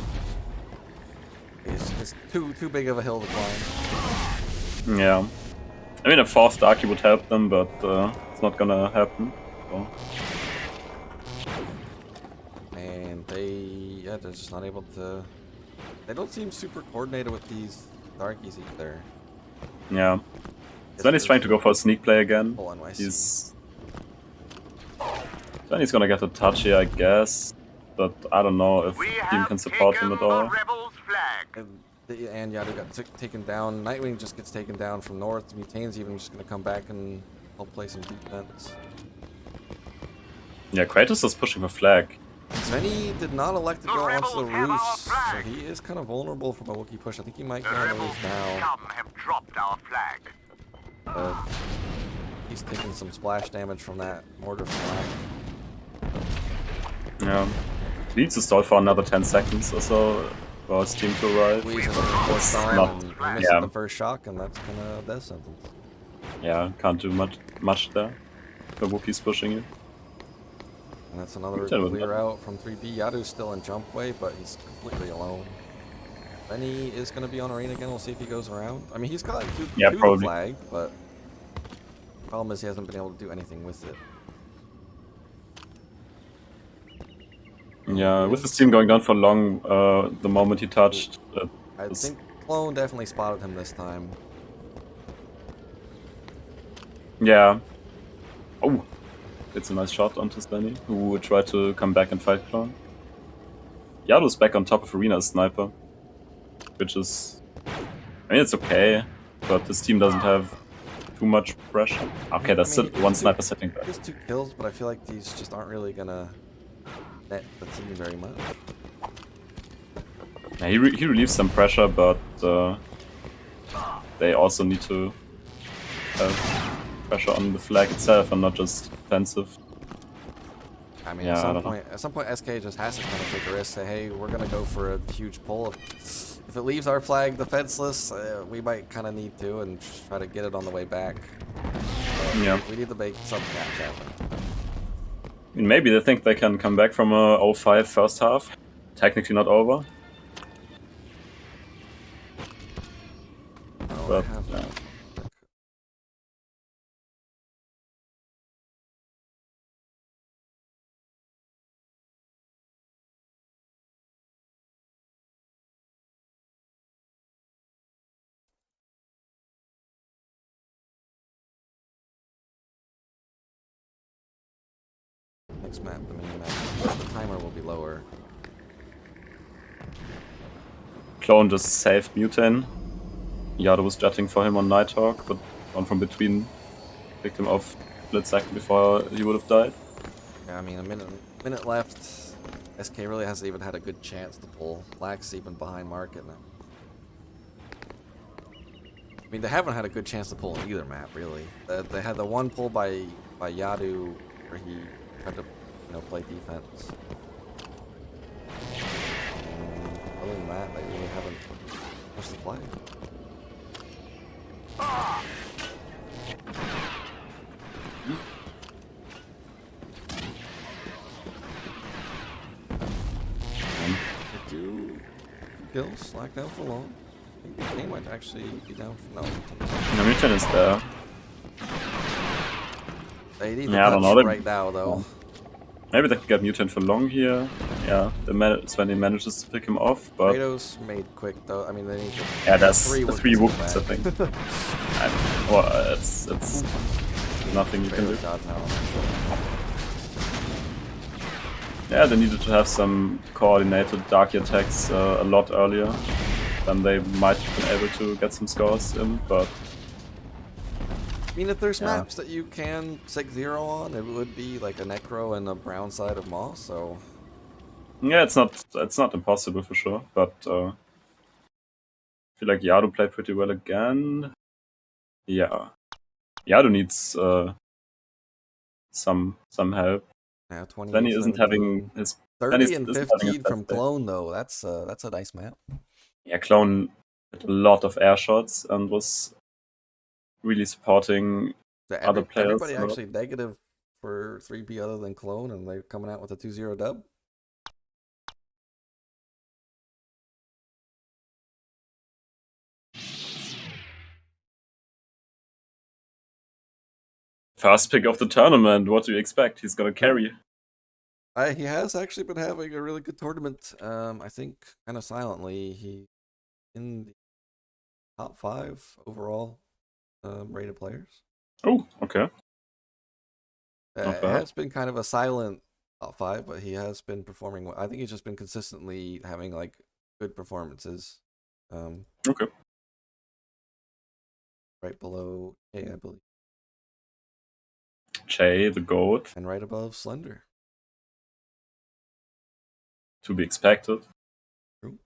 It's too big of a hill to climb. Yeah. I mean, a fourth Darky would help them, but it's not gonna happen. So. And they're just not able to. They don't seem super coordinated with these Darkies either. Yeah. Svenny's trying to go for a sneak play again. Oh, NYC. Svenny's gonna get a touch here, I guess. But I don't know if the team can support him at all. And Yadu got taken down. Nightwing just gets taken down from north. Mutane's even just gonna come back and help play some defense. Yeah, Kratos is pushing for flag. Svenny did not elect to go onto the roofs, so he is kind of vulnerable from a Wookiee push. I think he might go on the roof now. Have dropped our flag. He's taking some splash damage from that mortar flag. Yeah. He needs to stall for another 10 seconds or so for his team to arrive. It's not, he misses the first shock, and that's gonna death sentence. Yeah, can't do much there. The Wookiee's pushing you. And that's another clear out from 3B. Yadu's still in jump way, but he's completely alone. Benny is going to be on arena again. We'll see if he goes around. I mean, he's got two probably. flag, but the problem is he hasn't been able to do anything with it. Yeah, with his team going down for long, the moment he touched... I think Clone definitely spotted him this time. Yeah. Oh! It's a nice shot onto Svenny, who tried to come back and fight Clone. Yado's back on top of Arena as sniper. Which is... I mean, it's okay, but this team doesn't have too much pressure. Okay, that's one sniper sitting there. He has 2 kills, but I feel like these just aren't really gonna net the team very much. Yeah, he relieves some pressure, but they also need to have pressure on the flag itself and not just defensive. I mean, Yeah, at some point, SK just has to kind of take a risk. Say, hey, we're gonna go for a huge pull. If it leaves our flag defenseless, we might kind of need to and try to get it on the way back. Yeah. We need to make some caps happen. I mean, maybe they think they can come back from a 0-5 first half. Technically not over. Oh, But, yeah. Next map, the main map. The timer will be lower. Clone just saved Mutane. Yado was jutting for him on Nighthawk, but one from between picked him off a split second before he would have died. Yeah, I mean, a minute left. SK really hasn't even had a good chance to pull. Lax even behind Market now. I mean, they haven't had a good chance to pull in either map, really. They had the one pull by Yadu where he tried to, play defense. And other than that, they really haven't pushed the play. Two kills, Slack down for long. I think the game might actually be down for no. Mutane is there. They need to Yeah, I don't touch know. right now, though. Maybe they can get Mutane for long here. Yeah, Svenny manages to pick him off, but... Kratos made quick, though. I mean, they need to... Yeah, that's three whoops, I think. Well, it's nothing you can do. Yeah, they needed to have some coordinated Dark attacks a lot earlier. Then they might have been able to get some scores in, but... I mean, if there's maps that you can 6-0 on, it would be like a Necro and a brown side of Moss, so... Yeah, it's not impossible for sure, but I feel like Yadu played pretty well again. Yeah. Yadu needs some help. Yeah, 20 Then he isn't having his 30 and 15 from Clone, though. That's a nice map. Yeah, Clone had a lot of air shots and was really supporting other players. Everybody actually negative for 3P other than Clone, and they're coming out with a 2-0 dub. First pick of the tournament. What do you expect? He's gonna carry. He has actually been having a really good tournament. I think kind of silently. He in the top 5 overall rated players. Oh, okay. It has been kind of a silent top 5, but he has been performing well. I think he's just been consistently having like good performances. Okay. Right below Jay, I believe. Jay, the GOAT. And right above Slender. To be expected. True.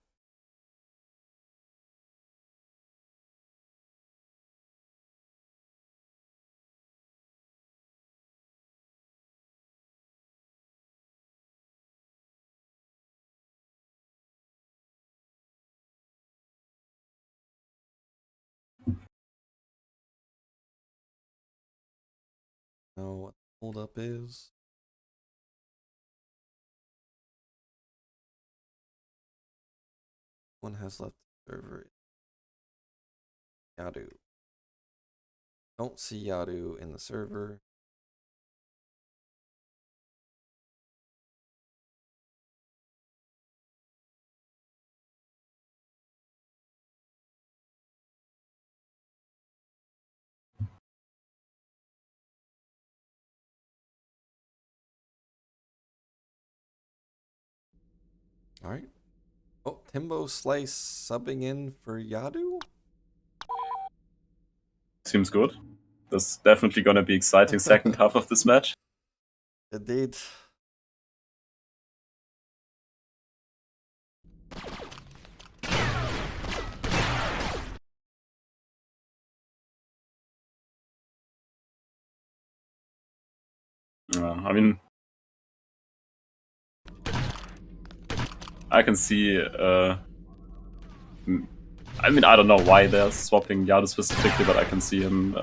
Know what the hold up is. One has left the server. Yadu. Don't see Yadu in the server. All right. Oh, Timbo Slice subbing in for Yadu? Seems good. That's definitely gonna be exciting second half of this match. Indeed. I mean, I can see. I mean, I don't know why they're swapping Yado specifically, but I can see him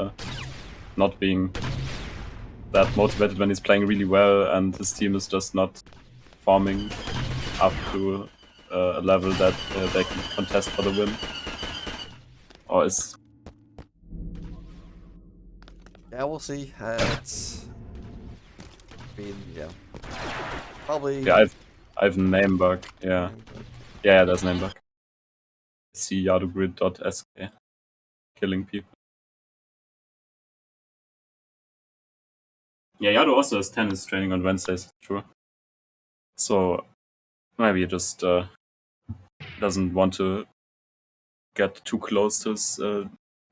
not being that motivated when he's playing really well and his team is just not forming up to a level that they can contest for the win. Or is... Yeah, we'll see. It's... I mean, yeah. Probably... Yeah, I've name bug, yeah. Yeah, there's name bug. See yadogrid.sk killing people. Yeah, Yado also has tennis training on Wednesdays, true. So maybe he just doesn't want to get too close to his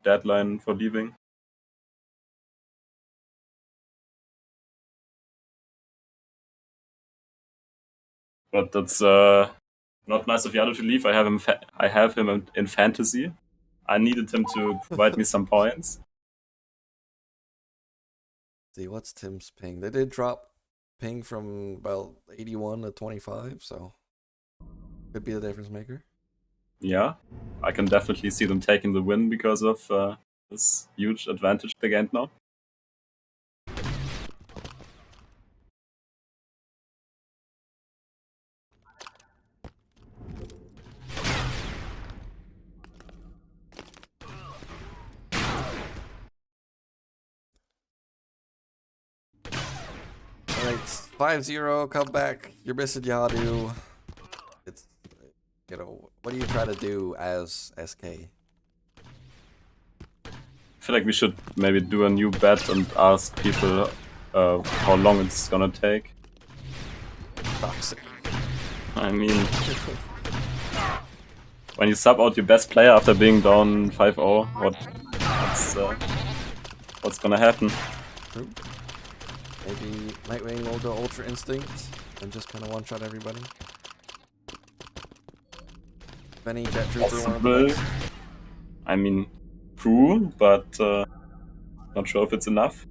deadline for leaving. But that's not nice of Yado to leave. I have him in fantasy. I needed him to provide me some points. See, what's Tim's ping? They did drop ping from about 81 to 25, so could be the difference maker. Yeah, I can definitely see them taking the win because of this huge advantage they gained now. Alright, 5-0, come back. You're missing Yadu. It's, you know, what do you try to do as SK? I feel like we should maybe do a new bet and ask people how long it's gonna take. Toxic. I mean, when you sub out your best player after being down 5-0, what's gonna happen? True. Maybe Nightwing will go Ultra Instinct and just kind of one-shot everybody. Benny, Jet Trooper, one of the best. I mean, true, but not sure if it's enough.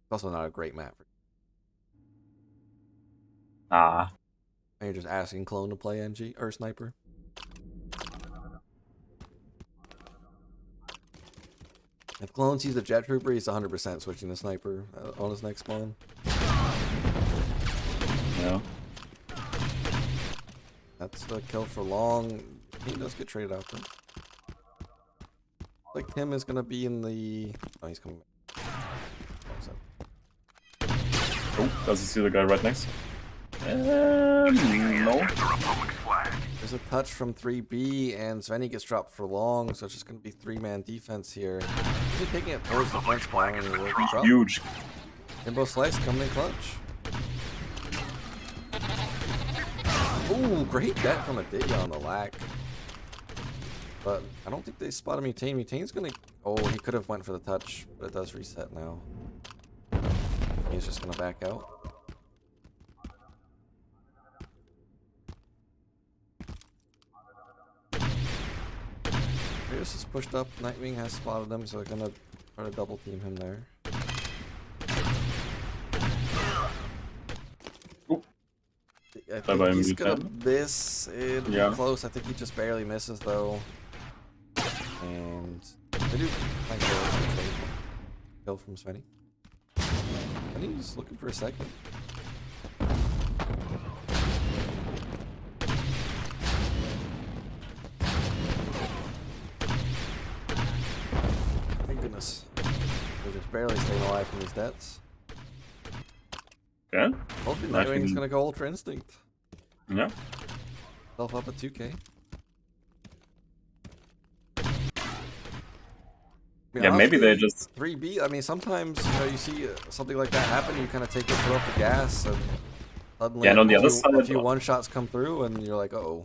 It's also not a great map. Ah. And you're just asking Clone to play NG or Sniper. If Clone sees the Jet Trooper, he's 100% switching to Sniper on his next spawn. Yeah. That's the kill for long. He does get traded out though. Like Tim is gonna be in the... Oh, he's coming back. Oh, does he see the guy right next? No. There's a touch from 3B, and Svenny gets dropped for long, so it's just going to be 3-man defense here. He's taking it towards the front spawn. Huge. Rainbow Slice coming in clutch. Ooh, great bet from Aditya on the lack. But I don't think they spotted Mutane. Mutane's going to... Oh, he could have went for the touch, but it does reset now. He's just going to back out. This is pushed up. Nightwing has spotted him, so they're gonna try to double team him there. I think he's gonna miss. It'll be close. I think he just barely misses though. And they do find kill from Svenny. Svenny's looking for a second. They're just barely staying alive from these deaths. Yeah. Hopefully Nightwing's gonna go Ultra Instinct. Yeah. Self up at 2K. Yeah, maybe they just 3B. I mean, sometimes you know you see something like that happen, you kind of take your foot off the gas, and suddenly and on the other side, a few one shots come through, and you're like, oh.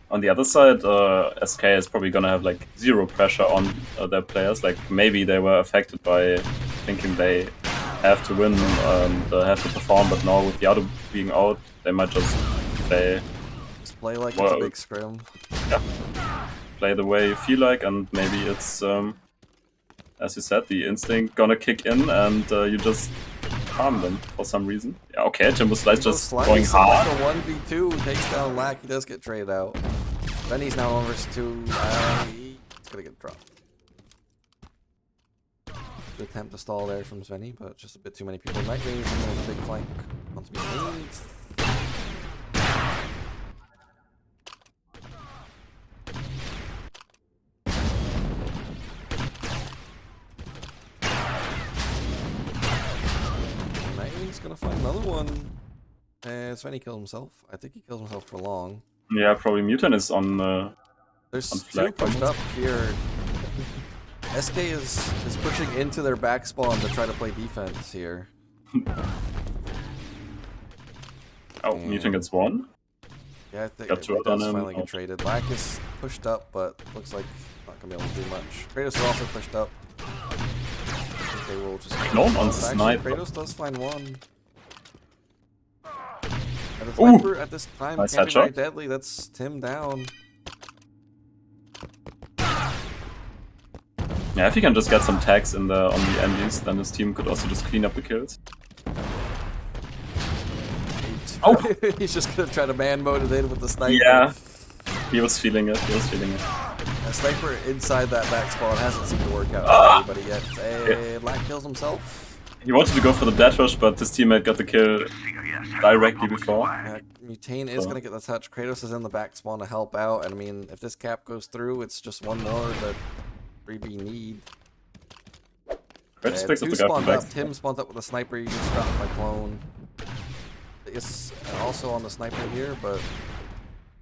On the other side, SK is probably gonna have like zero pressure on their players. Like maybe they were affected by thinking they have to win and have to perform, but now with the other being out, they might just play. Just play like it's a big scrim. Yeah. Play the way you feel like, and maybe it's as you said, the instinct gonna kick in, and you just harm them for some reason. Yeah, okay, Timbo Slice just going hard. Like a 1v2 takes down Lack. He does get traded out. Benny's now on versus 2. He's gonna get dropped. Good attempt to stall there from Svenny, but just a bit too many people. Nightwing's in the big flank. Wants to be clean. Nightwing's gonna find another one. Svenny killed himself. I think he kills himself for long. Yeah, probably Mutant is on. There's on two pushed up here. SK is pushing into their back spawn to try to play defense here. Oh, Mutant gets one. Yeah, I think Got it two does on him. finally get traded. Lack is pushed up, but looks like not gonna be able to do much. Kratos is also pushed up. I think they will just. No one on Actually, sniper. Kratos does find one. And the sniper at this time Nice can't be very headshot. deadly. That's Tim down. Yeah, if he can just get some tags in the on the endies, then his team could also just clean up the kills. Oh! He's just gonna try to man mode it in with the sniper. Yeah, he was feeling it. He was feeling it. A sniper inside that back spawn hasn't seemed to work out for anybody yet. And Lack kills himself. He wanted to go for the death rush, but his teammate got the kill directly before. Mutane is gonna get the touch. Kratos is in the back spawn to help out, and I mean, if this cap goes through, it's just one more that 3B need. Kratos picks up two the guy from spawned back. up. Tim spawns up with a sniper. He gets dropped by clone. It's also on the sniper here, but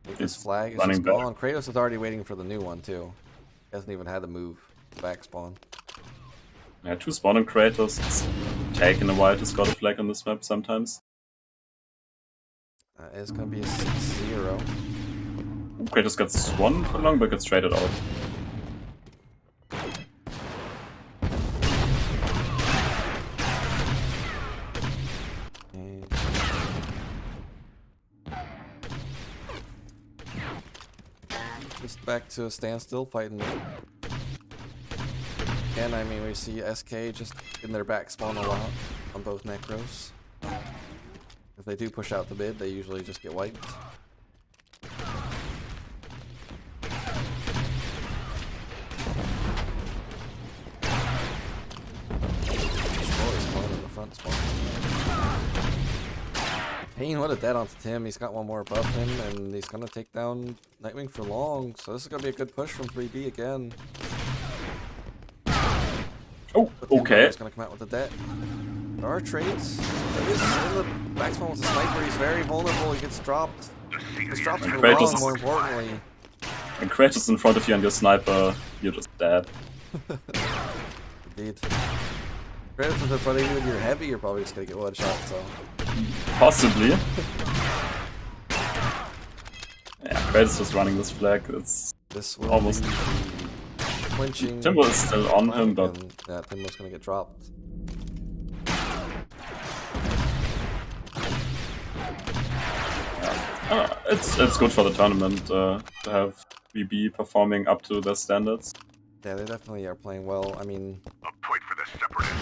with this flag is running just back. gone. Kratos is already waiting for the new one too. He hasn't even had to move back spawn. Yeah, two spawning Kratos. It's taken a while to score the flag on this map sometimes. It's gonna be a 6-0. Kratos gets one for long, but gets traded out. Just back to a standstill fighting. Again, I mean, we see SK just in their back spawn a lot on both Necros. If they do push out the mid, they usually just get wiped. Spawn in the front spawn. Payne would have dead onto Tim. He's got one more above him, and he's gonna take down Nightwing for long. So this is gonna be a good push from 3B again. Oh, okay. He's gonna come out with the debt. There are trades. There is in the back spawn with the sniper. He's very vulnerable. He gets dropped. He gets dropped for long, more importantly. And Kratos in front of you and your sniper, you're just dead. Indeed. Kratos is in front of you and you're heavy, you're probably just gonna get one shot, so. Possibly. Yeah, Kratos is running this flag. It's almost. Clinching. Timbo is still on him, but. Yeah, Timbo's gonna get dropped. It's good for the tournament to have VB performing up to their standards. Yeah, they definitely are playing well. I mean,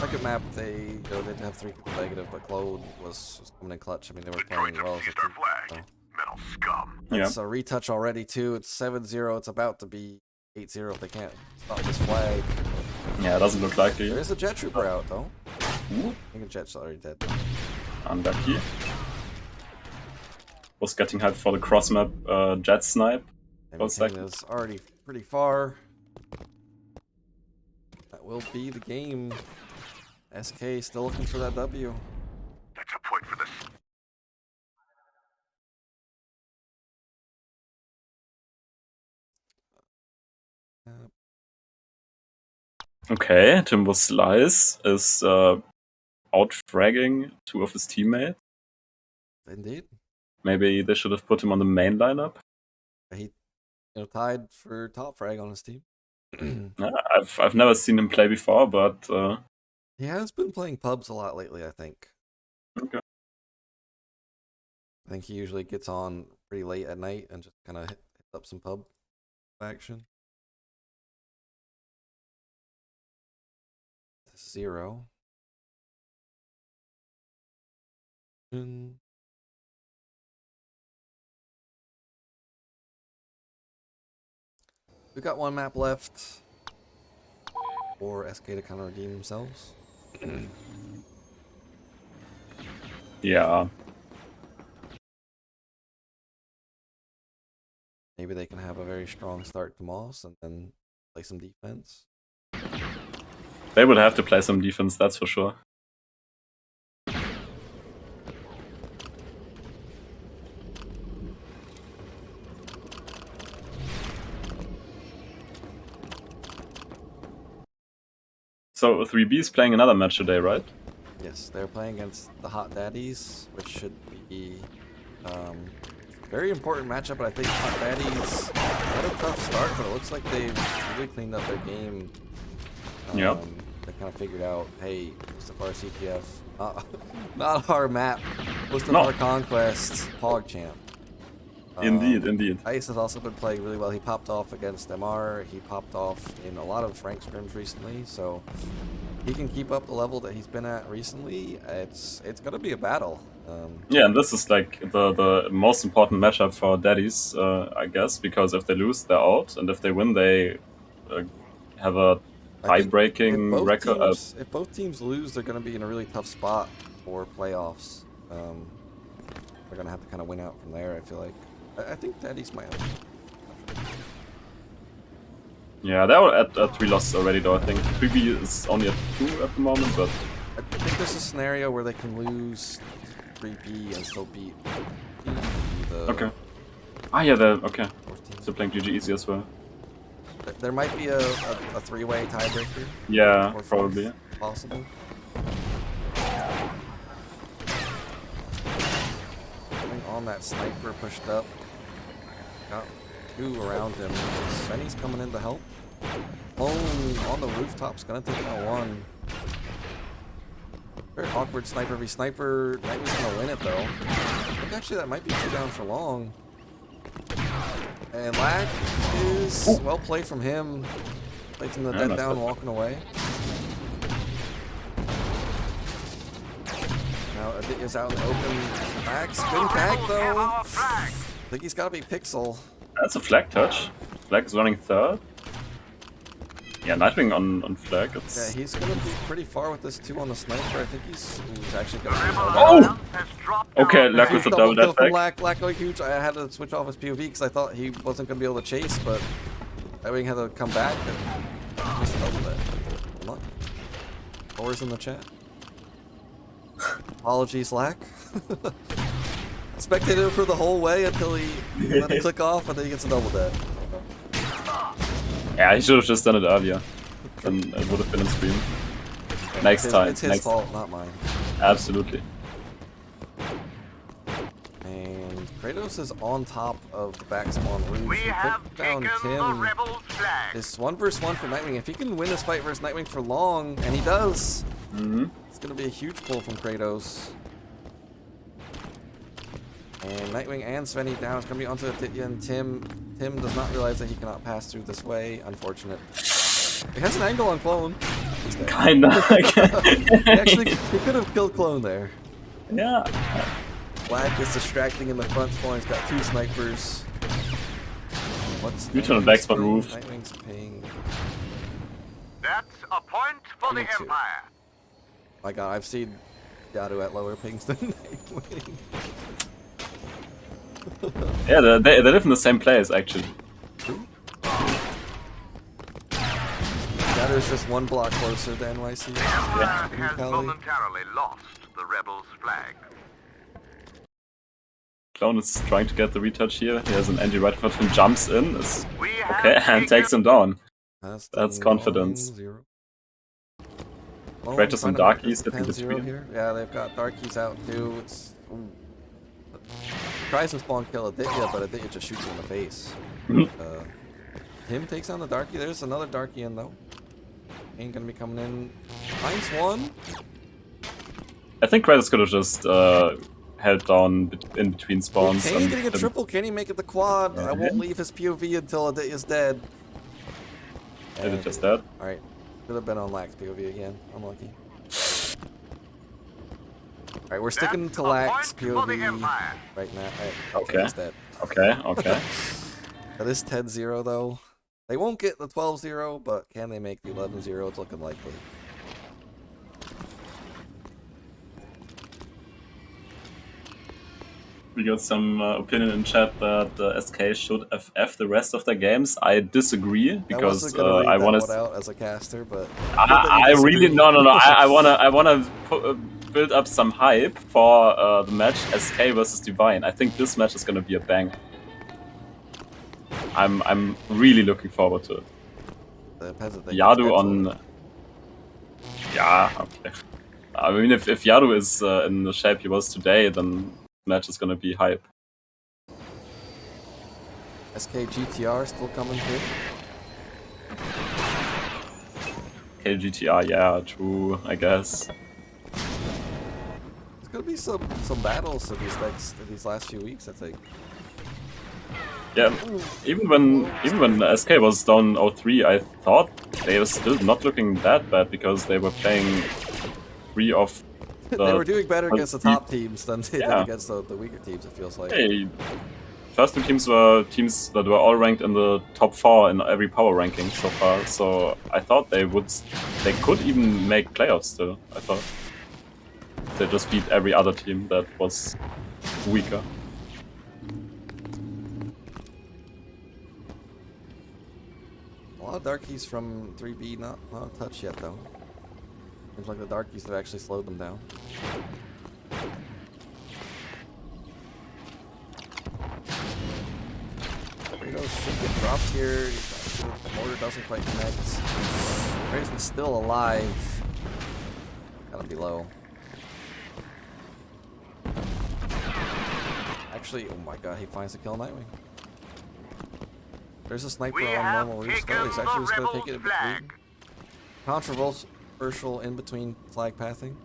second map they didn't have 3 people negative, but Claude was coming in clutch. I mean, they were playing well as a team. So. It's a retouch already too. It's 7-0. It's about to be 8-0 if they can't stop this flag. Yeah, it doesn't look likely. There is a Jet Trooper out though. I think a Jet's already dead. Unlucky. Was getting hyped for the cross map Jet Snipe. Everything is already pretty far. That will be the game. SK still looking for that W. That's a point for this. Okay, Timbo Slice is out-fragging 2 of his teammates. Indeed. Maybe they should have put him on the main lineup. He tied for top frag on his team. I've never seen him play before, but he has been playing pubs a lot lately, I think. Okay. I think he usually gets on pretty late at night and just kind of hits up some pub action. 0. We got one map left for SK to kind of redeem themselves. Yeah. Maybe they can have a very strong start to Moss and then play some defense. They would have to play some defense, that's for sure. So 3B is playing another match today, right? Yes, they're playing against the Hot Daddies, which should be very important matchup, but I think Hot Daddies had a tough start, but it looks like they've really cleaned up their game. Yeah. They kind of figured out, hey, most of our CPF, not our map, most of our conquests, PogChamp. Indeed. Ice has also been playing really well. He popped off against MR. He popped off in a lot of ranked scrims recently, so he can keep up the level that he's been at recently. It's gonna be a battle. Yeah, and this is like the most important matchup for Daddies, I guess, because if they lose, they're out, and if they win, they have a tie-breaking record. If both teams lose, they're gonna be in a really tough spot for playoffs. They're gonna have to kind of win out from there, I feel like. I think Daddies might have. Yeah, they were at 3 losses already, though, I think. 3B is only at 2 at the moment, but... I think there's a scenario where they can lose 3B and still beat the... Okay. Ah, yeah, they're... Okay. Still playing GG easy as well. There might be a 3-way tiebreaker. Yeah, probably. Possible. On that sniper pushed up. Got 2 around him. Svenny's coming in to help. Oh, on the rooftop's gonna take out 1. Very awkward sniper v sniper. Nightwing's gonna win it though. I think actually that might be 2 down for long. And Lack is well played from him. Taking the dead down, walking away. Now Aditya's out in the open. Lack spin tag though. I think he's gotta be Pixel. That's a flag touch. Flag is running 3rd. Yeah, Nightwing on flag. It's... Yeah, he's gonna be pretty far with this 2 on the sniper. I think he's actually gonna be Oh! Okay, Lack with the double death flag. Lack going huge. I had to switch off his POV because I thought he wasn't gonna be able to chase, but Nightwing had to come back and just double that. Come on. 4's in the chat. Apologies, Lack. Spectated him for the whole way until he let him click off and then he gets a double dead. Yeah, he should have just done it earlier. Then it would have been in stream. Next time. It's his fault, not mine. Absolutely. And Kratos is on top of the back spawn roof. We have down Tim. It's 1 versus 1 for Nightwing. If he can win this fight versus Nightwing for long, and he does, it's going to be a huge pull from Kratos. And Nightwing and Svenny down. It's going to be onto Aditya and Tim. Tim does not realize that he cannot pass through this way. Unfortunate. He has an angle on Clone. Kinda. He could have killed Clone there. Yeah. Black is distracting in the front spawn. He's got 2 snipers. What's Neutral and back spawn roof. Nightwing's ping. That's a point for the Empire. My god, I've seen Yadu at lower pings than Nightwing. Yeah, they live in the same place, actually. Yadu's just 1 block closer to NYC. The Empire has momentarily lost the rebels' flag. Clone is trying to get the retouch here. He has an anti-right foot and jumps in. Okay, and takes him down. That's confidence. Kratos and Darkies hit in between. Here. Yeah, they've got Darkies out too. It's tries to spawn kill Aditya, but Aditya just shoots him in the face. Tim takes on the Darkie. There's another Darkie in though. Ain't gonna be coming in. Finds 1. I think Kratos could have just held down in between spawns. Can he getting a triple? Can he make it the quad? I won't leave his POV until Aditya's dead. Is it just dead? Alright. Should have been on Lax POV again. Unlucky. Alright, we're sticking to Lax POV right now. Okay. He's dead. Okay. That is 10-0 though. They won't get the 12-0, but can they make the 11-0? It's looking likely. We got some opinion in chat that SK should FF the rest of their games. I disagree because I wasn't gonna read I that want one to. out as a caster, but I really no. I wanna build up some hype for the match SK versus Divine. I think this match is gonna be a banger. I'm really looking forward to it. Yadu on. Yeah, okay. I mean, if Yadu is in the shape he was today, then the match is gonna be hype. SK GTR still coming through. KGTR, yeah, true, I guess. There's gonna be some battles in these last few weeks, I think. Yeah, even when SK was down 0-3, I thought they were still not looking that bad because they were playing 3 of the... They were doing better against the top teams than they did against the weaker teams, it feels like. Hey, first two teams were teams that were all ranked in the top 4 in every power ranking so far, so I thought they could even make playoffs still, I thought. They just beat every other team that was weaker. A lot of Darkies from 3B not touched yet though. Seems like the Darkies have actually slowed them down. Kratos should get dropped here. The mortar doesn't quite connect. Grayson's still alive. Gotta be low. Actually, oh my god, he finds the kill Nightwing. There's a sniper on normal restart. He's actually just gonna take it in between. Controversial in between flag pathing.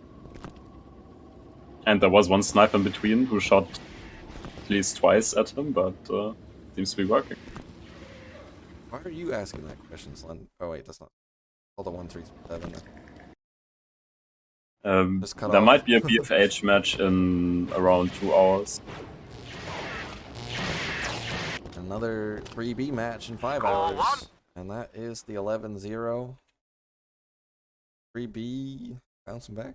And there was one sniper in between who shot at least twice at him, but seems to be working. Why are you asking that question, Slen? Oh wait, that's not. Hold on, 137. There might be a BFH match in around 2 hours. Another 3B match in 5 hours. And that is the 11-0. 3B bouncing back.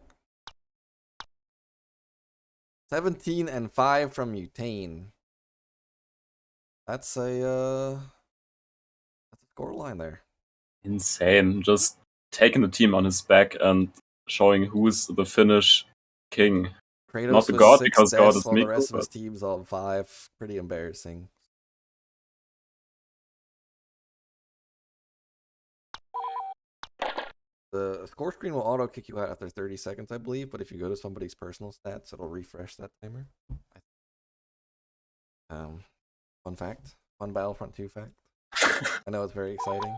17-5 from Mutane. That's a score line there. Insane. Just taking the team on his back and showing who's the Finnish king. Kratos not the with god, 6 because deaths god is while Miku, the rest of but... his team's on 5. Pretty embarrassing. The score screen will auto kick you out after 30 seconds, I believe, but if you go to somebody's personal stats, it'll refresh that timer. Fun fact. Fun Battlefront 2 fact. I know it's very exciting.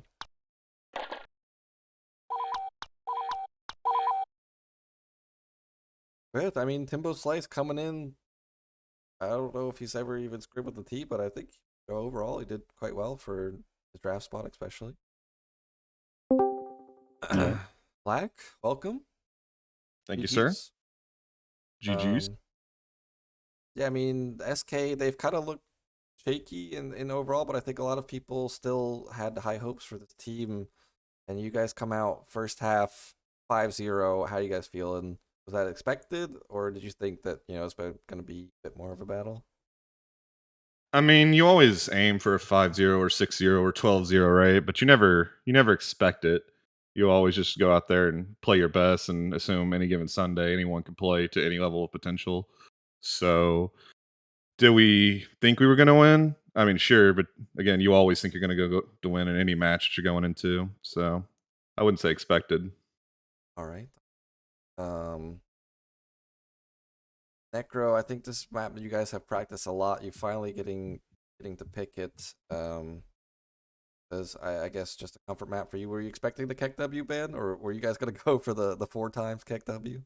But, I mean, Timbo Slice coming in. I don't know if he's ever even scribbled with the T, but I think overall he did quite well for his draft spot, especially. Black, welcome. Thank you, sir. GG's. Yeah, I mean, SK, they've kind of looked shaky in overall, but I think a lot of people still had high hopes for this team. And you guys come out first half 5-0. How you guys feeling? Was that expected, or did you think that, it's going to be a bit more of a battle? I mean, you always aim for a 5-0 or 6-0 or 12-0, right? But you never expect it. You always just go out there and play your best and assume any given Sunday anyone can play to any level of potential. So, do we think we were going to win? I mean, sure, but again, you always think you're going to go to win in any match that you're going into. So, I wouldn't say expected. All right. Necro, I think this map you guys have practiced a lot. You're finally getting to pick it. As I guess just a comfort map for you. Were you expecting the KEKW ban, or were you guys gonna go for the 4 times KEKW?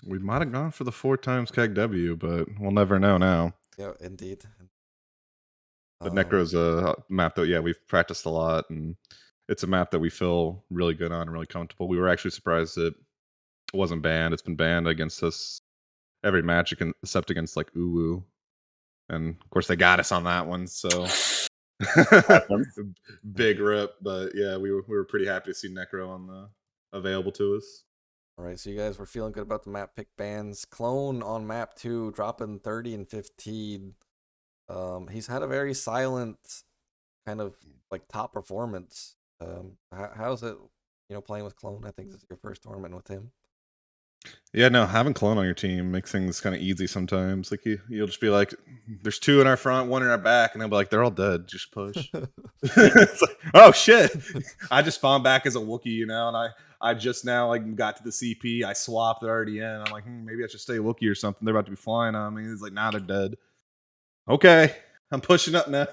We might have gone for the 4 times KEKW, but we'll never know now. Yeah, indeed. But Necro's a map that we've practiced a lot, and it's a map that we feel really good on and really comfortable. We were actually surprised that it wasn't banned. It's been banned against us every match except against like Uwu. And of course they got us on that one, so big rip. But yeah, we were pretty happy to see Necro on the available to us. All right, so you guys were feeling good about the map pick bans. Clone on map 2, dropping 30 and 15. He's had a very silent kind of like top performance. How's it, playing with Clone? I think this is your first tournament with him. Yeah, no, having Clone on your team makes things kind of easy sometimes. Like you'll just be like, there's 2 in our front, 1 in our back, and they'll be like, they're all dead. Just push. It's like, oh shit! I just spawned back as a Wookiee, and I just now like got to the CP. I swapped, they're already in. I'm like, maybe I should stay Wookiee or something. They're about to be flying on me. It's like, now they're dead. Okay, I'm pushing up now.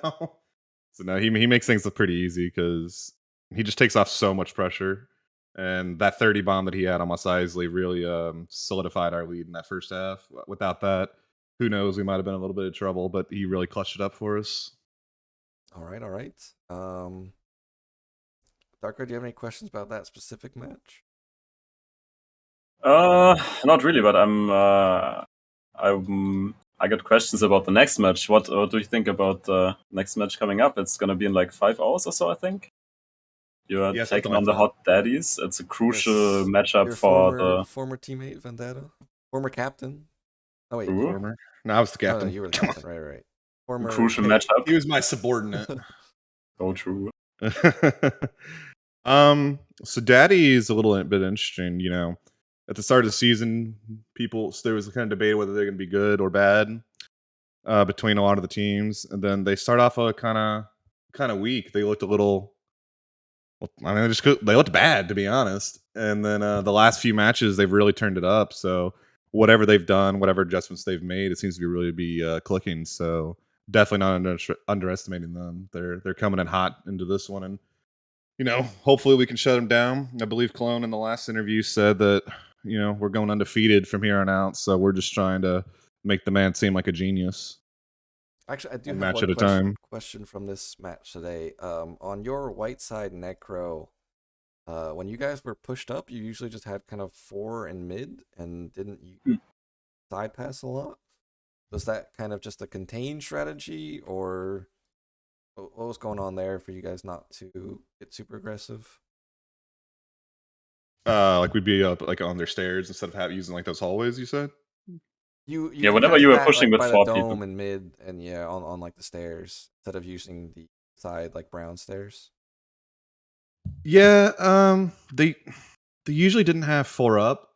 So no, he makes things look pretty easy because he just takes off so much pressure. And that 30 bomb that he had on Mos Eisley really solidified our lead in that first half. Without that, who knows? We might have been in a little bit of trouble, but he really clutched it up for us. All right. Darko, do you have any questions about that specific match? Not really, but I got questions about the next match. What do you think about the next match coming up? It's gonna be in like 5 hours or so, I think. You're taking on the Hot Daddies. It's a crucial matchup for the former teammate Vendetta, former captain. Oh wait, former. No, I was the captain. No, you were the captain. Right. Former crucial matchup. He was my subordinate. Oh, true. So Daddy is a little bit interesting. At the start of the season, there was a kind of debate whether they're going to be good or bad between a lot of the teams, and then they start off a kind of weak. They looked a little. I mean, they looked bad, to be honest. And then the last few matches, they've really turned it up. So whatever they've done, whatever adjustments they've made, it seems to really be clicking. So definitely not underestimating them. They're coming in hot into this one, and hopefully we can shut them down. I believe Clone in the last interview said that we're going undefeated from here on out. So we're just trying to make the man seem like a genius. Actually, I do have match one at a time. Question from this match today. On your white side Necro, when you guys were pushed up, you usually just had kind of 4 in mid and didn't side pass a lot. Was that kind of just a contained strategy, or what was going on there for you guys not to get super aggressive? Like we'd be up like on their stairs instead of using like those hallways. You said. You whenever you were pushing with by 4 the dome people and mid, and on like the stairs instead of using the side like brown stairs. Yeah, they usually didn't have 4 up,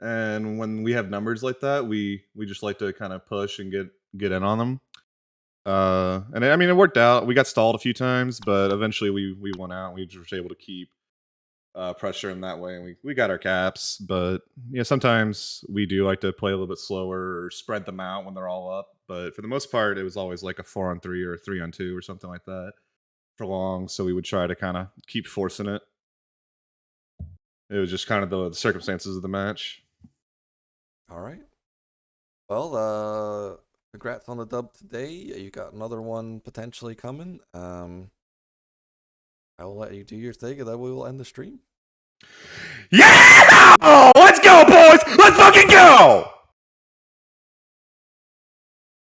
and when we have numbers like that, we just like to kind of push and get in on them. And I mean it worked out. We got stalled a few times, but eventually we won out. We just were able to keep pressure in that way, and we got our caps. But sometimes we do like to play a little bit slower or spread them out when they're all up. But for the most part, it was always like a 4-on-3 or a 3-on-2 or something like that for long. So we would try to kind of keep forcing it. It was just kind of the circumstances of the match. All right. Well, congrats on the dub today. You got another one potentially coming. I will let you do your thing, and then we will end the stream. Yeah! Let's go, boys! Let's fucking go!